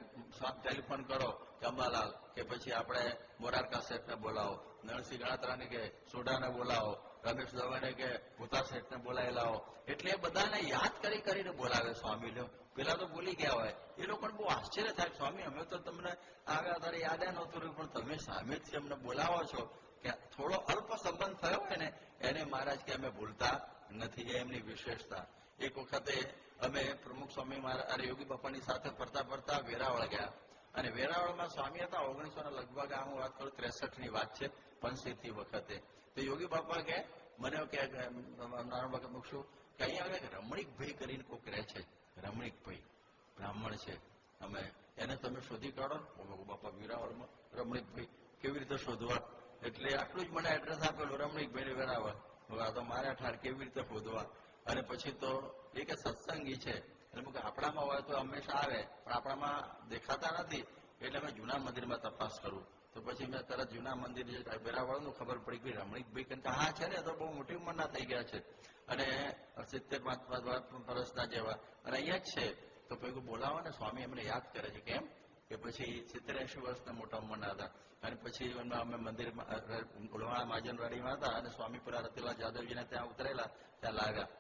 ટેલિફોન કરો કે અંબાલાલ, કે પછી આપણે મોરારકા શેઠને બોલાવો, નરસિંહ ગણાત્રાને કે સોઢાને બોલાવો, રમેશ દવાને કે ભૂતા શેઠને બોલાવી લાવો. એટલે એ બધાને યાદ કરીને બોલાવે સ્વામી. લો પેલા તો ભૂલી ગયા હોય. એ લોકોને બહુ આશ્ચર્ય થાય, સ્વામી અમે તો તમને આવ્યા ત્યારે યાદ નહોતું રહ્યું, પણ તમે સામેથી અમને બોલાવો છો. કે થોડો અલ્પ સંબંધ થયો હોય ને એને મહારાજ કે અમે ભૂલતા નથી. એ એમની વિશેષતા. એક વખતે અમે પ્રમુખ સ્વામી મહારાજ યોગી બાપાની સાથે ફરતા ફરતા વેરાવળ ગયા અને વેરાવળમાં સ્વામી હતા. 1900 લગભગ આ હું વાત કરું 63ની વાત છે, પંચતીર્થી વખતે. તો યોગી બાપા કે મને કે નારાયણ વખત મૂકશું કે અહીંયા આગળ રમણીકભાઈ કરીને કોઈક રહે છે, રમણીકભાઈ બ્રાહ્મણ છે, અમે એને તમે શોધી કાઢો ને. બાપા વેરાવળમાં રમણીકભાઈ કેવી રીતે શોધવા? એટલે આટલું જ મને એડ્રેસ આપેલું, રમણીકભાઈ વેરાવળ. આ તો મારા ઠાર કેવી રીતે શોધવા? અને પછી તો એ કે સત્સંગી છે એટલે આપણામાં હોય તો હંમેશા આવે, પણ આપણામાં દેખાતા નથી. એટલે મેં જૂના મંદિરમાં તપાસ કરું. તો પછી મેં તરત જૂના મંદિર વેરાવળનું ખબર પડી ગઈ. રમણીકભાઈ કે હા છે ને, તો બહુ મોટી ઉંમરના થઈ ગયા છે અને 70-75 વર્ષના જેવા, અને અહીંયા જ છે. તો પછી બોલાવો ને, સ્વામી એમને યાદ કરે છે. કેમ કે પછી 70-80 વર્ષના મોટા ઉંમરના હતા. અને પછી અમે મંદિરમાં ઉલવાણા માજનવાડીમાં હતા અને સ્વામીપુરા રતિલાલ જાદવજીને ત્યાં ઉતરેલા, ત્યાં લાવ્યા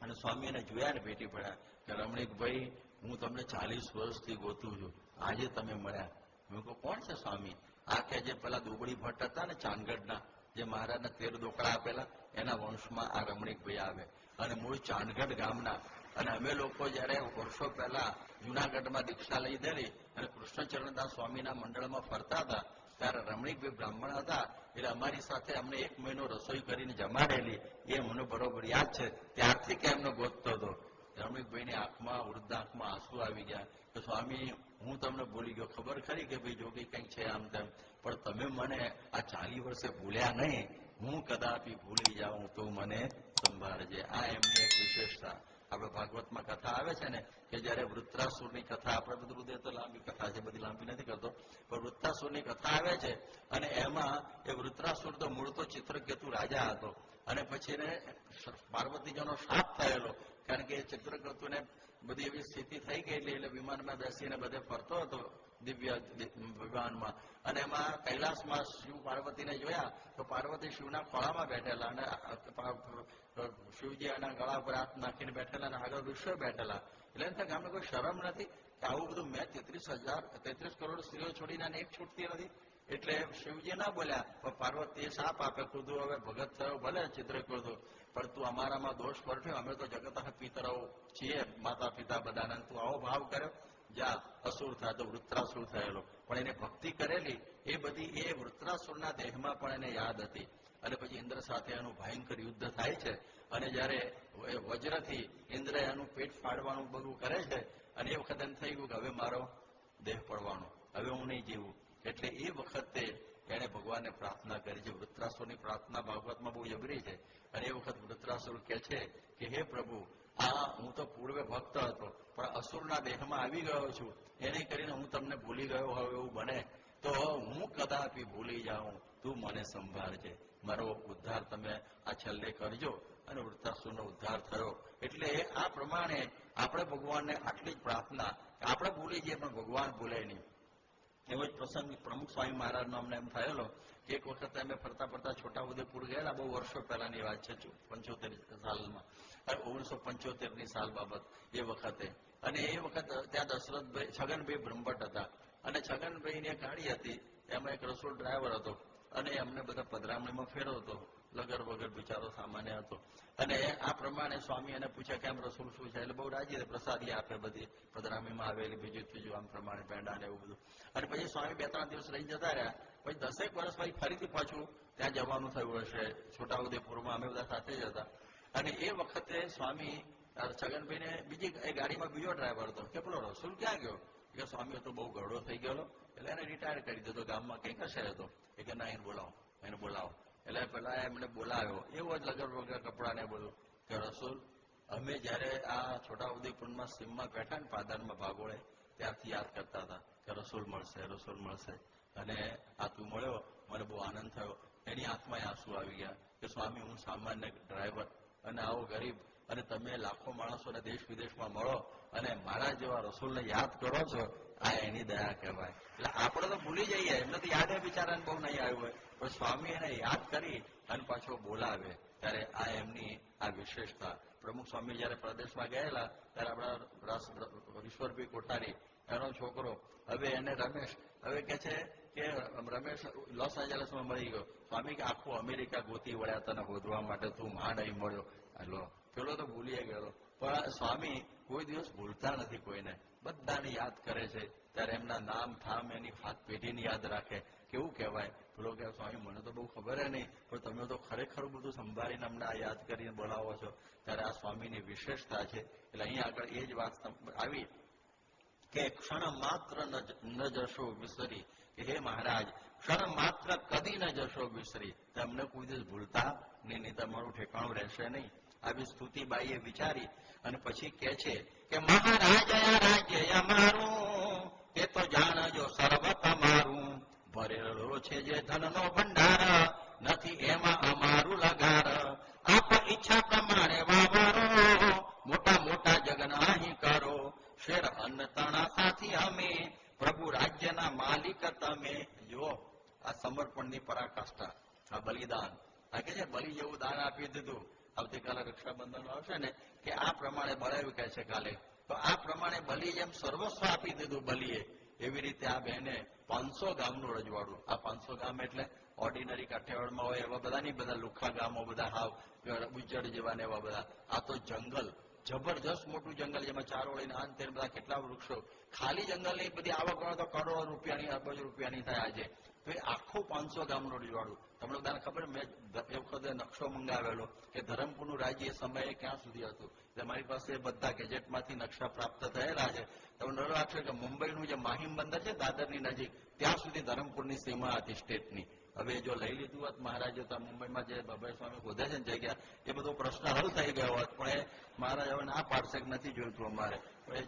અને સ્વામી એને જોયા ને ભેટી પડ્યા કે રમણીકભાઈ હું તમને 40 વર્ષથી ગોતું છું, આજે તમે મળ્યા. મેં કહું કોણ છે સ્વામી? આ કે જે પેલા દુબળી ભટ્ટ હતા ને ચાંદગઢના, જે મહારાજના 13 દોકડા આપેલા એના વંશમાં આ રમણીકભાઈ આવે અને મૂળ ચાંદગઢ ગામના. અને અમે લોકો જયારે વર્ષો પહેલા જુનાગઢમાં દીક્ષા લઈ દેલી અને કૃષ્ણચરણદાસ સ્વામીના મંડળમાં ફરતા હતા ત્યારે રમણીકભાઈ બ્રાહ્મણ હતા. એટલે અમારી સાથે અમને 1 મહિનો રસોઈ કરીને જમાડેલી એ મને બરોબર યાદ છે. ત્યારથી કે એમને ગોતતો હતો. રમણીકભાઈની આંખમાં, વૃદ્ધ આંખમાં આંસુ આવી ગયા કે સ્વામી હું તમને ભૂલી ગયો. ખબર ખરી કે ભાઈ જોગી કંઈક છે આમ તેમ, પણ તમે મને આ 40 વર્ષે ભૂલ્યા નહીં. હું કદાપી ભૂલી જાઉં તો મને સંભાળજે. આ એમની એક વિશેષતા. આપણે ભાગવતમાં કથા આવે છે ને કે જયારે વૃત્રાસુરની કથા, આપણે બધું તો લાંબી કથા છે, બધી લાંબી નથી કરતો, પણ વૃત્રાસુરની કથા આવે છે અને એમાં એ વૃત્રાસુર તો મૂળ તો ચિત્રકેતુ રાજા હતો અને પછી એને પાર્વતીજીનો શાપ થયેલો. કારણ કે ચિત્રકેતુને બધી એવી સ્થિતિ થઈ ગયેલી એટલે વિમાનમાં બેસીને બધે ફરતો હતો દિવ્ય વિમાનમાં. અને એમાં કૈલાસમાં શિવ પાર્વતીને જોયા તો પાર્વતી શિવના ખોળામાં બેઠેલા અને શિવજી એના ગળા પર હાથ નાખીને બેઠેલા અને આગળ વિશ્વ બેઠેલા. એટલે એમ થાય અમને કોઈ શરમ નથી કે આવું બધું મેં 33 કરોડ સ્ત્રીઓ છોડીને એક છૂટતી નથી. એટલે શિવજી ના બોલ્યા, પણ પાર્વતીએ શાપ આપે, કૂદું હવે ભગત થયો ભલે ચિત્રકૂદું, પણ તું અમારામાં દોષ પરઠ્યો, અમે તો જગત પિતરાઓ છીએ, માતા પિતા બધાના, તું આવો ભાવ કર્યો, જા અસુર થાય. તો વૃત્રાસુર થયેલો, પણ એને ભક્તિ કરેલી એ બધી એ વૃત્રાસુરના દેહમાં પણ એને યાદ હતી. અને પછી ઇન્દ્ર સાથે એનું ભયંકર યુદ્ધ થાય છે અને જયારે વજ્રથી ઇન્દ્ર એનું પેટ ફાડવાનું બધું કરે છે અને એ વખતે એમ થઈ ગયું કે હવે મારો દેહ પડવાનો, હવે હું નહીં જીવું. એટલે એ વખતે એણે ભગવાનને પ્રાર્થના કરી છે. વૃત્રાસુરની પ્રાર્થના ભાગવતમાં બહુ જબરી છે. અને એ વખત વૃત્રાસુર કહે છે કે હે પ્રભુ, આ હું તો પૂર્વે ભક્ત હતો પણ અસુરના દેહમાં આવી ગયો છું, એને કરીને હું તમને ભૂલી ગયો હવે એવું બને તો હું કદાપી ભૂલી જાઉં, તું મને સંભાળજે, મારો ઉદ્ધાર તમે આ છેલ્લે કરજો. અને વૃત્રાસુરનો ઉદ્ધાર થયો. એટલે આ પ્રમાણે આપણે ભગવાનને આટલી જ પ્રાર્થના કે આપણે ભૂલી જઈએ પણ ભગવાન ભૂલે નહીં. એવો જ પ્રસંગ પ્રમુખ સ્વામી મહારાજનો અમને એમ થયેલો કે એક વખત અમે ફરતા ફરતા છોટાઉદેપુર ગયેલા, બહુ વર્ષો પહેલાની વાત છે, 75 સાલમાં, 1975ની સાલ બાબત એ વખતે. અને એ વખત ત્યાં દશરથભાઈ, છગનભાઈ બ્રહ્મભટ્ટ હતા અને છગનભાઈની એક ગાડી હતી, એમાં એક રસોડ ડ્રાઈવર હતો અને અમને બધા પધરામણીમાં ફેરવતો, લગર વગર બિચારો સામાન્ય હતો. અને આ પ્રમાણે સ્વામી એને પૂછ્યા કે આમ રસોડ શું છે, એટલે બહુ રાજી પ્રસાદી આપે બધી પધરામણીમાં આવેલી, બીજું ત્રીજું આમ પ્રમાણે પેંડા ને એવું બધું. અને પછી સ્વામી 2-3 દિવસ રહી જતા રહ્યા. પછી 10 વર્ષ પછી ફરીથી પાછું ત્યાં જવાનું થયું હશે છોટાઉદેપુરમાં, અમે બધા સાથે જ હતા. અને એ વખતે સ્વામી છગનભાઈને બીજી એ ગાડીમાં બીજો ડ્રાઈવર હતો કે પેલો રસૂલ ક્યાં ગયો, કે સ્વામી તો બહુ ગરડો થઈ ગયેલો એટલે એને રિટાયર કરી દીધો, ગામમાં કંઈક હશે હતો. એ કે ના, એને બોલાવો. એટલે પેલા એમને બોલાવ્યો, એવો જ લગર વગર કપડા ને બધું, કે રસૂલ અમે જયારે આ છોટાઉદેપુરમાં સીમમાં બેઠા ને પાદરમાં ભાગોળે ત્યારથી યાદ કરતા હતા કે રસૂલ મળશે અને આ તું મળ્યો, મને બહુ આનંદ થયો. એની આંખમાં આંસુ આવી ગયા કે સ્વામી હું સામાન્ય ડ્રાઈવર અને આવો ગરીબ, અને તમે લાખો માણસોને દેશ વિદેશમાં મળો અને મારા જેવા રસૂલને યાદ કરો છો, આ એની દયા કહેવાય. એટલે આપણે તો ભૂલી જઈએ, એમને તો યાદ બિચારાને બહુ નહીં આવ્યું હોય, પણ સ્વામી એને યાદ કરી અને પાછો બોલાવે ત્યારે આ એમની આ વિશેષતા. પ્રમુખ સ્વામી જયારે પ્રદેશમાં ગયેલા ત્યારે આપણા ઈશ્વરભાઈ કોઠારી, એનો છોકરો, હવે એને રમેશ, હવે કે છે કે રમેશ લોસ એન્જલસમાં મળી ગયો. સ્વામી કે આખું અમેરિકા ગોતી વળ્યા તને શોધવા માટે, તું માંડ અહીં મળ્યો. લો પેલો તો ભૂલી ગયેલો, પણ સ્વામી કોઈ દિવસ ભૂલતા નથી કોઈને, બધાને યાદ કરે છે. ત્યારે એમના નામ ઠામ એની હાથ પેઢીને યાદ રાખે. કેવું કહેવાય, પેલો કે સ્વામી મને તો બહુ ખબર નહીં, પણ તમે તો ખરેખર બધું સંભાળીને અમને આ યાદ કરીને બોલાવો છો. ત્યારે આ સ્વામીની વિશેષતા છે. એટલે અહીં આગળ એ જ વાત આવી કે ક્ષણ માત્ર ન જશો વિસરી, કે હે મહારાજ ક્ષણ માત્ર કદી ન જશો વિસરી, તમને કોઈ દિવસ ભૂલતા નહીં, તમારું ઠેકાણું રહેશે નહીં. આવી સ્તુતિબાઈએ વિચારી અને પછી કહે છે કે મહારાજ રાજ્ય અમારું તે તો જાણજો સર્વ તમારું, ભરેલો છે જે ધનનો ભંડાર, નથી એમાં અમારું લગાર, આપ ઈચ્છા પ્રમાણે વાવરો, મોટા મોટા જગના અહીં કરો, શેર અન્ન તણા સાથી અમે, પ્રભુ રાજ્યના માલિક તમે. જો આ સમર્પણની પરાકાષ્ઠા, આ બલિદાન, આ કે છે બલિ જેવું દાન આપી દીધું. આવતીકાલે રક્ષાબંધન આવશે ને કે આ પ્રમાણે બળાવ્યું કહે છે કાલે, તો આ પ્રમાણે બલિ જેમ સર્વસ્વ આપી દીધું બલિએ, એવી રીતે આ બહેને 500 ગામનું રજવાડું, આ 500 ગામ એટલે ઓર્ડિનરી કાઠિયાવાડમાં હોય એવા બધા નહીં, બધા લુખા ગામો, બધા હાવ ઉજ્જડ જેવા ને એવા બધા. આ તો જંગલ, જબરજસ્ત મોટું જંગલ, જેમાં ચાર ઓળીને આન તેન બધા કેટલા વૃક્ષો, ખાલી જંગલની બધી આવક ગણો તો કરોડો રૂપિયાની, અબજ રૂપિયાની થાય આજે. તો એ આખું 500 ગામનું રજવાડું. તમને બધાને ખબર, મેં એ વખતે નકશો મંગાવેલો કે ધરમપુરનું રાજ્ય એ સમયે ક્યાં સુધી હતું. એટલે મારી પાસે બધા ગેજેટમાંથી નકશા પ્રાપ્ત થયેલા છે. તમને ડર લાગશે કે મુંબઈનું જે માહિમ બંદર છે દાદરની નજીક, ત્યાં સુધી ધરમપુરની સીમા હતી સ્ટેટની. હવે જો લઈ લીધું હોત મહારાજે તો મુંબઈમાં જે બાબાઈ સ્વામી ખોદે છે ને જગ્યા, એ બધો પ્રશ્ન હલ થઈ ગયો હોત. પણ એ મહારાજ હવે ના પાડશે કે નથી જોઈતું અમારે,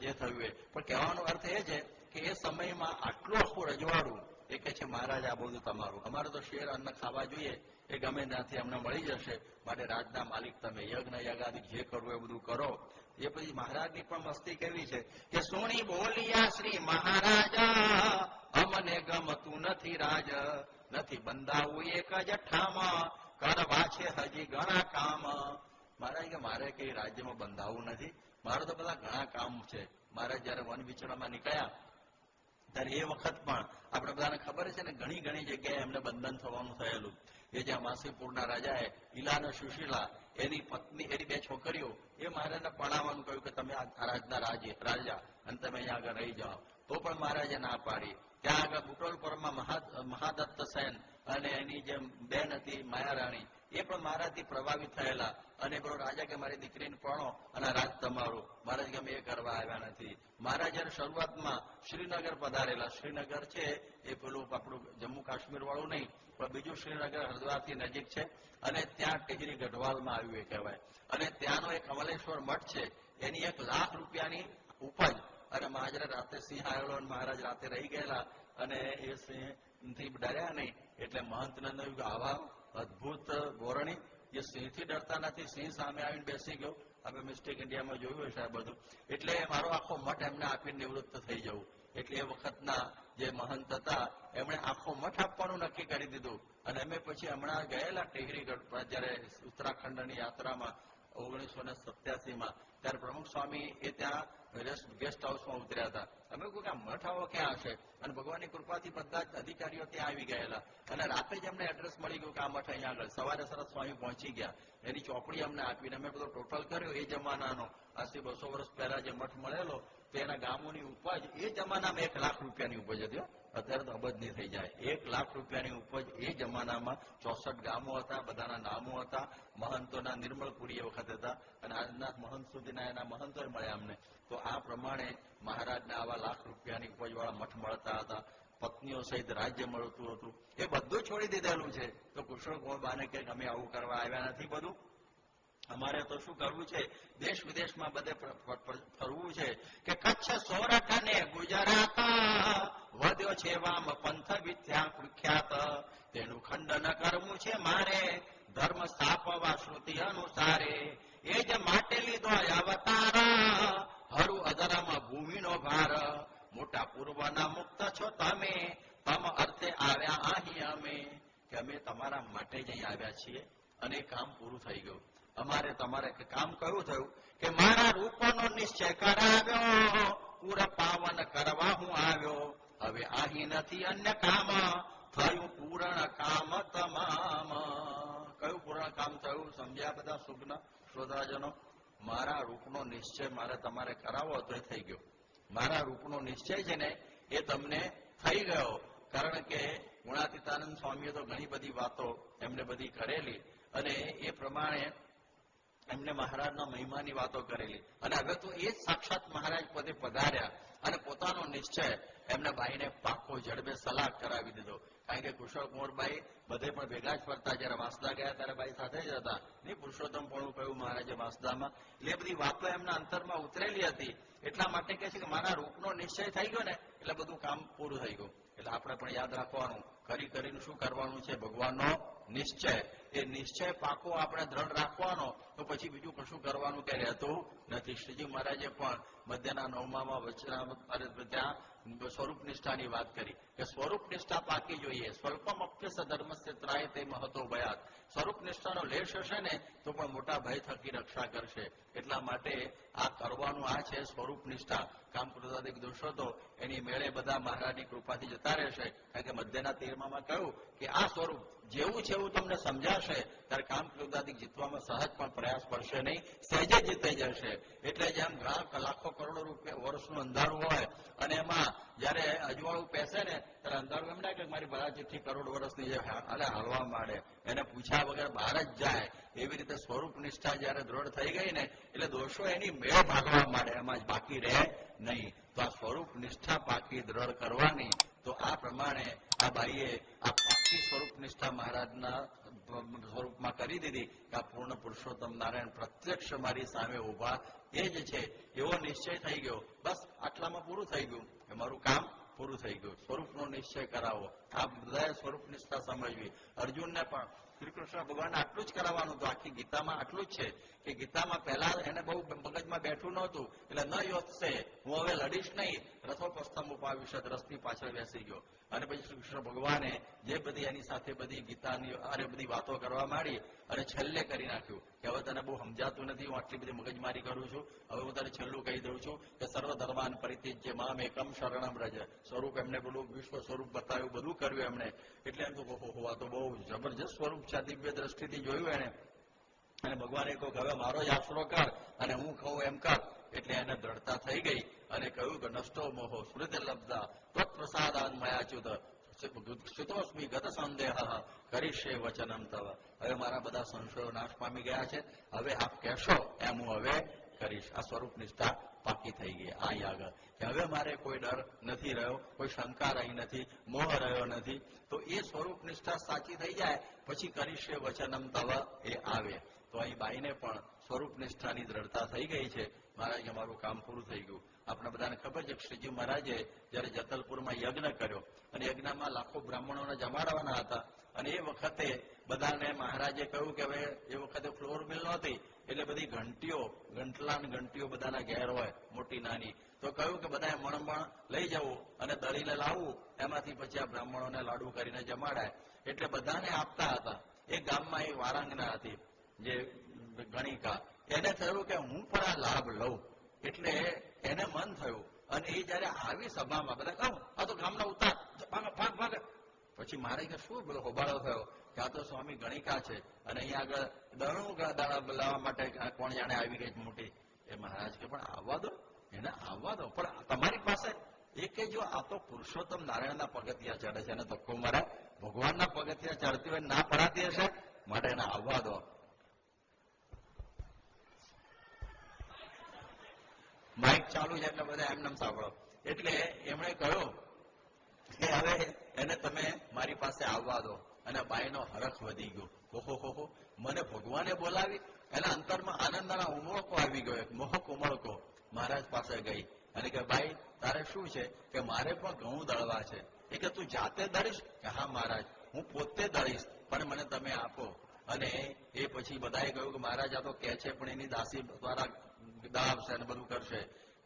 જે થયું એ. પણ કહેવાનો અર્થ એ છે કે એ સમયમાં આટલું આખું રજવાડું, એ કહે છે મહારાજ આ બધું તમારું, અમારે તો શેર અન્ન ખાવા જોઈએ, એ ગમે ત્યાંથી અમને મળી જશે, માટે રાજના માલિક તમે યજ્ઞ યાગાદિક જે કરવું એ બધું કરો. એ પછી મહારાજની પણ મસ્તી કેવી છે કે સુણી બોલિયા શ્રી મહારાજા, અમને ગમતું નથી રાજ, નથી બંધાવું એક જ ઠામ, કરવા છે હજી ઘણા કામ. મહારાજ કે મારે કઈ રાજ્યમાં બંધાવું નથી, મારે તો બધા ઘણા કામ છે. મહારાજ જયારે વન વિચરણમાં નીકળ્યા ત્યારે એ વખત પણ આપણે બધાને ખબર છે ને, ઘણી ઘણી જગ્યાએ એમને બંધન થવાનું થયેલું. એ જ્યાં માસીપુરના રાજાએ ઈલા અને સુશીલા, એની પત્ની, એની બે છોકરીઓ, એ મહારાજને પણાવવાનું કહ્યું કે તમે આ રાજના રાજા અને તમે અહીંયા આગળ રહી જાઓ. તો પણ મહારાજે ના પાડી. ત્યાં આગળ બુટોલપુરમાં મહાદત્ત સેન અને એની જે બેન હતી માયારાણી, એ પણ મહારાજથી પ્રભાવિત થયેલા. અને પેલો રાજા કે મારી દીકરીને પરણો અને રાજ તમારું. મહારાજ કે અમે એ કરવા આવ્યા નથી. મહારાજ જયારે શરૂઆતમાં શ્રીનગર પધારેલા, શ્રીનગર છે એ પેલું આપણું જમ્મુ કાશ્મીર વાળું નહીં, પણ બીજું શ્રીનગર હરિદ્વારથી નજીક છે, અને ત્યાં ટેહરી ગઢવાલમાં આવ્યું એ કહેવાય. અને ત્યાંનો એક કમલેશ્વર મઠ છે, એની 1 લાખ રૂપિયાની ઉપજ. અને મહારાજ રાતે સિંહ આવેલો અને મહારાજ રાતે રહી ગયેલા, અને એ સિંહથી ડર્યા નહીં. એટલે મહંતને કહ્યું કે આવા અદભુત ગોરણી, જે સિંહથી ડરતા નથી, સિંહ સામે આવીને બેસી ગયો. આપણે મિસ્ટેક ઇન્ડિયામાં જોયું હશે આ બધું. એટલે મારો આખો મઠ એમને આપીને નિવૃત્ત થઈ જવું. એટલે એ વખતના જે મહંત હતા એમણે આખો મઠ આપવાનું નક્કી કરી દીધું. અને અમે પછી હમણાં ગયેલા ટેહરીગઢ, જયારે ઉત્તરાખંડની યાત્રામાં 1987માં, ત્યારે પ્રમુખ સ્વામી એ ત્યાં ગેસ્ટ હાઉસમાં ઉતર્યા હતા. અમે કહ્યું કે આ મઠ આવો ક્યાં હશે, અને ભગવાનની કૃપાથી બધા જ અધિકારીઓ ત્યાં આવી ગયેલા. અને રાતે જ અમને એડ્રેસ મળી ગયું કે આ મઠ અહીંયા આગળ. સવારે સરસ સ્વામી પહોંચી ગયા, એની ચોપડી અમને આપીને અમે બધો ટોટલ કર્યો. એ જમાનાનો આજથી 200 વર્ષ પહેલા જે મઠ મળેલો, તો એના ગામોની ઉપજ એ જમાનામાં 1 લાખ રૂપિયાની ઉપજ હતી. અત્યારે તો અબજની થઈ જાય. 1 લાખ રૂપિયાની ઉપજ એ જમાનામાં. 64 ગામો હતા, બધાના નામો હતા, મહંતોના નિર્મળપુરી એ વખત હતા, અને આજના મહંત સુધીના એના મહંતો મળ્યા અમને. તો આ પ્રમાણે મહારાજને આવા લાખ રૂપિયાની ઉપજવાળા મઠ મળતા હતા. પત્નીઓ સહિત રાજ્ય મળતું હતું. એ બધું છોડી દીધેલું છે. તો કુશળ કુંવરબાને કે અમે આવું કરવા આવ્યા નથી, બધું અમારે તો શું કરવું છે, દેશ વિદેશમાં બધે ફરવું છે. કે કચ્છ સોરઠ અને ગુજરાત વધ્યો છે વામ પંથ વિદ્યા પ્રખ્યાત, તેનું ખંડન કરવું છે મારે, ધર્મ સ્થાપવા શ્રુતિ અનુસારે. એ જ માટે લીધો અવતાર, હરુ અધરમ ભૂમિનો ભાર. મોટા પૂર્વના મુક્ત છો તમે, તમ અર્થે આવ્યા અહીં અમે. કે અમે તમારા માટે જ અહીં આવ્યા છીએ, અને કામ પૂરું થઈ ગયું. અમારે તમારે કામ કયું થયું કે મારા રૂપનો નિશ્ચય કરાવ્યો, પૂર પાવન કરવા હું આવ્યો. હવે અહીં નથી અન્ય કામ, થયું પૂર્ણ કામ તમામ. કયું પૂર્ણ કામ થયું સમજ્યા બધા સુજ્ઞ શ્રોતાજનો? મારા રૂપનો નિશ્ચય મારે તમારે કરાવો તો એ થઈ ગયો. મારા રૂપનો નિશ્ચય છે ને એ તમને થઈ ગયો. કારણ કે ગુણાતીતાનંદ સ્વામીએ તો ઘણી બધી વાતો એમને બધી કરેલી, અને એ પ્રમાણે એમને મહારાજના મહિમાની વાતો કરેલી. અને હવે તો એ જ સાક્ષાત મહારાજ પદે પધાર્યા, અને પોતાનો નિશ્ચય એમને બાઈને પાકો જડબે સલાહ કરાવી દીધો. કારણ કે કુશળ કુંવરબાઈ બધે પણ ભેગા જ ફરતા. જયારે વાંસદા ગયા ત્યારે બાઈ સાથે જ હતા. નહીં પુરુષોત્તમ પણ કહ્યું મહારાજે વાંસદામાં. એટલે એ બધી વાતો એમના અંતરમાં ઉતરેલી હતી. એટલા માટે કહે છે કે મારા રૂપનો નિશ્ચય થઈ ગયો ને એટલે બધું કામ પૂરું થઈ ગયું. એટલે આપણે પણ યાદ રાખવાનું, કરીને શું કરવાનું છે, ભગવાનનો નિશ્ચય, એ નિશ્ચય પાકો આપણે દ્રઢ રાખવાનો, તો પછી બીજું કશું કરવાનું કે રહેતું નથી. શ્રીજી મહારાજે પણ મધ્યના 9માં વચનામૃત ત્યાં સ્વરૂપ નિષ્ઠાની વાત કરી કે સ્વરૂપ નિષ્ઠા પાકી જોઈએ. સ્વલ્પમ અપ્યસ ધર્મસ્ય ત્રાય તે મહતો ભયાત. સ્વરૂપ નિષ્ઠાનો લેશ હશે ને તો પણ મોટા ભય થકી રક્ષા કરશે. એટલા માટે આ કરવાનું આ છે સ્વરૂપ નિષ્ઠા. કામ ક્રોધાદિક દોષો તો એની મેળે બધા મહારાજની કૃપાથી જતા રહેશે. કારણ કે મધ્યના 13માં કહ્યું કે આ સ્વરૂપ જેવું છે એવું તમને સમજાશે ત્યારે કામ ક્રોધાદિક જીતવામાં સહજ પણ પ્રયાસ પડશે નહીં, સહેજે જીતાઈ જશે. એટલે જેમ ઘણા લાખો કરોડો રૂપિયા વર્ષનું અંધારું હોય અને એમાં જયારે અજવાળું પેસે ને ત્યારે અંધારું એમ ના કે મારી બહાર જેટલી કરોડ વર્ષની જે હાલવા માંડે, એને પૂછ્યા વગર બહાર જ જાય. એવી રીતે સ્વરૂપ નિષ્ઠા જયારે દ્રઢ થઈ ગઈ ને એટલે દોષો એની મેળ ભાગવા માંડે, એમાં જ બાકી રહે નહીં. તો આ સ્વરૂપ નિષ્ઠા પાકી દ્રઢ કરવાની. તો આ પ્રમાણે આ બાઈએ આ પાકી સ્વરૂપ નિષ્ઠા મહારાજના સ્વરૂપમાં કરી દીધી કે આ પૂર્ણ પુરુષોત્તમ નારાયણ પ્રત્યક્ષ મારી સામે ઉભા એ જ છે એવો નિશ્ચય થઈ ગયો. બસ આટલામાં પૂરું થઈ ગયું કે મારું કામ પૂરું થઈ ગયું. સ્વરૂપનો નિશ્ચય કરાવો. આ બધાએ સ્વરૂપ નિષ્ઠા સમજવી. અર્જુનને પણ શ્રી કૃષ્ણ ભગવાનને આટલું જ કરાવવાનું હતું. આખી ગીતામાં આટલું જ છે કે ગીતામાં પહેલા એને બહુ મગજમાં બેઠું નહોતું એટલે ન યોત્સે, હું હવે લડીશ નહીં, રથોપસ્થમ ઉપાવિશદ, રથની પાછળ બેસી ગયો. અને પછી શ્રી કૃષ્ણ ભગવાને જે બધી એની સાથે બધી ગીતાની અરે બધી વાતો કરવા માંડી અને છેલ્લે કરી નાખ્યું કે હવે તને બહુ સમજાતું નથી, હું આટલી બધી મગજમારી કરું છું, હવે હું તને છેલ્લું કહી દઉં છું કે સર્વ ધર્માન પરિત્યજ્ય મામ એકમ શરણમ રજ. સ્વરૂપ એમને પેલું વિશ્વ સ્વરૂપ બતાવ્યું, બધું કર્યું એમને. એટલે એમ તો આ તો બહુ જબરજસ્ત સ્વરૂપ છે, દિવ્ય દ્રષ્ટિથી જોયું એને. અને ભગવાને કહ્યું કે હવે મારો જ આશરો કર અને હું કહું એમ કર. એટલે એને દ્રઢતા થઈ ગઈ અને કહ્યું કે નષ્ટો મોહો સ્મૃતિ લબ્ધા ત્વત્પ્રસાદાન મયાચ્યુત શ્રુતોસ્મિ ગત સંદેહ કરીશ્યે વચનમ તવ. હવે મારા બધા સંશયો નાશ પામી ગયા છે, હવે આપ કહેશો એમ હું હવે કરીશ. આ સ્વરૂપ નિષ્ઠા પાકી થઈ ગઈ. અહીં આગળ કે હવે મારે કોઈ ડર નથી રહ્યો, કોઈ શંકા રહી નથી, મોહ રહ્યો નથી. તો એ સ્વરૂપ નિષ્ઠા સાચી થઈ જાય પછી કરીશ્યે વચનમ તવ એ આવે. તો અહીં બાઈને પણ સ્વરૂપ નિષ્ઠાની દ્રઢતા થઈ ગઈ છે. મહારાજ અમારું કામ પૂરું થઈ ગયું. આપણે બધાને ખબર છે કે શ્રીજી મહારાજે જયારે જતલપુરમાં યજ્ઞ કર્યો અને યજ્ઞમાં લાખો બ્રાહ્મણોને જમાડવાના હતા અને એ વખતે બધાને મહારાજે કહ્યું કે હવે એ વખતે ફ્લોર મિલ નહોતી એટલે બધી ઘંટીઓ, ગંટલા ને ઘંટીઓ બધાના ઘેર હોય મોટી નાની. તો કહ્યું કે બધાએ મણમણ લઈ જવું અને દળીને લાવવું, એમાંથી પછી આ બ્રાહ્મણોને લાડુ કરીને જમાડાય. એટલે બધાને આપતા હતા. એ ગામમાં એ વારાંગના હતી જે ગણિકા, એને થયું કે હું પણ આ લાભ લઉં. એટલે એને મન થયું અને એ જયારે આવી સભામાં બધા કહું આ તો ગામના ઉતાર ભાગ ભાગ. પછી મારે કે શું બધો હોબાળો થયો કે આ તો સ્વામી ગણિકા છે અને અહીંયા આગળ દળનું દાણા લાવવા માટે કોણ જાણે આવી ગઈ મોટી. એ મહારાજ કે પણ આવવા દો, એને આવવા દો, પણ તમારી પાસે એ કે જો આ તો પુરુષોત્તમ નારાયણના પગથિયા ચડે છે અને ધક્કો મારે ભગવાનના પગથિયા ચડતી હોય ના પડાતી હશે, માટે એને આવવા દો. માઇક ચાલુ છે એટલે બધા એમને સાંભળો. એટલે એમણે કહ્યું કે હવે એને તમે મારી પાસે આવવા દો. અને બાઈનો હરખ વધી ગયો. ઓહો, મને ભગવાને બોલાવી. એના અંતરમાં આનંદના ઉમળકો આવી ગયો, મોહક ઉમળકો. મહારાજ પાસે ગઈ અને કે ભાઈ તારે શું છે કે મારે પણ ઘઉં દળવા છે. એ કે તું જાતે દળીશ? કે હા મહારાજ હું પોતે દળીશ, પણ મને તમે આપો. અને એ પછી બધાએ કહ્યું કે મહારાજ આ તો કે છે પણ એની દાસી દ્વારા દાવશે અને બધું કરશે.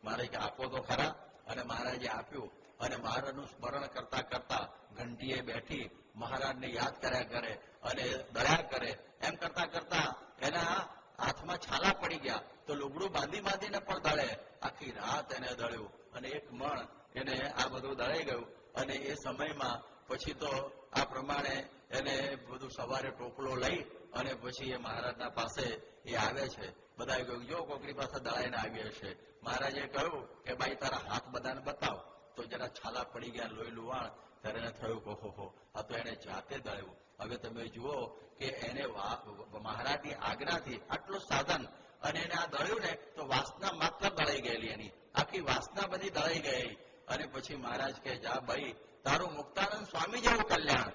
મારે કે આપો તો ખરા. અને મહારાજે આપ્યું અને મહારાજનું સ્મરણ કરતા કરતા ઘંટીએ બેઠી મહારાજને યાદ કર્યા કરે અને દળ્યા કરે. એમ કરતા કરતા એના હાથમાં છાલા પડી ગયા તો લુગડું બાંધીને પણ દળે. આખી રાત એને દળ્યું અને એક મણ એને આ બધું દળાઈ ગયું. અને એ સમયમાં પછી તો આ પ્રમાણે એને બધું સવારે ટોપલો લઈ અને પછી એ મહારાજના પાસે એ આવે છે. બધાએ કહ્યું જો કોકરી પાસે દળાઈને આવી હશે. મહારાજે કહ્યું કે ભાઈ તારા હાથ બધાને બતાવ. તો જરા છાલા પડી ગયા, લોહી લુવાણ. ત્યારે એને થયું કે ઓહો આ તો એને જાતે દળ્યું. હવે તમે જુઓ કે એને મહારાજની આજ્ઞાથી આટલું સાધન અને એને આ દળ્યું ને તો વાસના માત્ર દળાઈ ગયેલી, એની આખી વાસના બધી દળાઈ ગઈ. અને પછી મહારાજ કે જા ભાઈ તારું મુક્તાનંદ સ્વામી જેવું કલ્યાણ.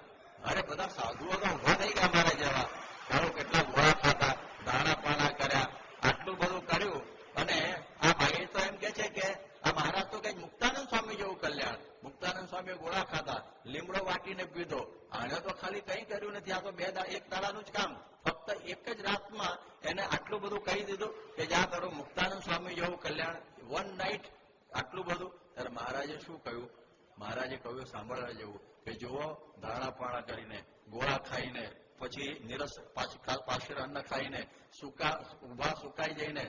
અરે બધા સાધુઓ તો ઉભા થઈ ગયા મારા જેવા. તારું કેટલા ગોળા ખાતા, દાણા પાણા કર્યા, આટલું બધું કર્યું. અને આ ભાઈ તો એમ કે છે કે આ મહારાજ તો કઈ મુક્તાનંદ સ્વામી જેવું કલ્યાણ. મુક્તાનંદ સ્વામી ગોળા ખાતા, લીમડો વાટીને પીધો, આને તો ખાલી કંઈ કર્યું નથી, આ તો એક દાડાનું જ કામ. ફક્ત એક જ રાતમાં એને આટલું બધું કહી દીધું કે જ્યાં કરો મુક્તાનંદ સ્વામી જેવું કલ્યાણ, વન નાઇટ આટલું બધું. ત્યારે મહારાજે શું કહ્યું? મહારાજે કહ્યું સાંભળવા જેવું કે જુઓ, ધારણા કરીને, ગોળા ખાઈને, પછી નિરસ પાછળ અન્ન ખાઈને, ઉભા સુકાઈ જઈને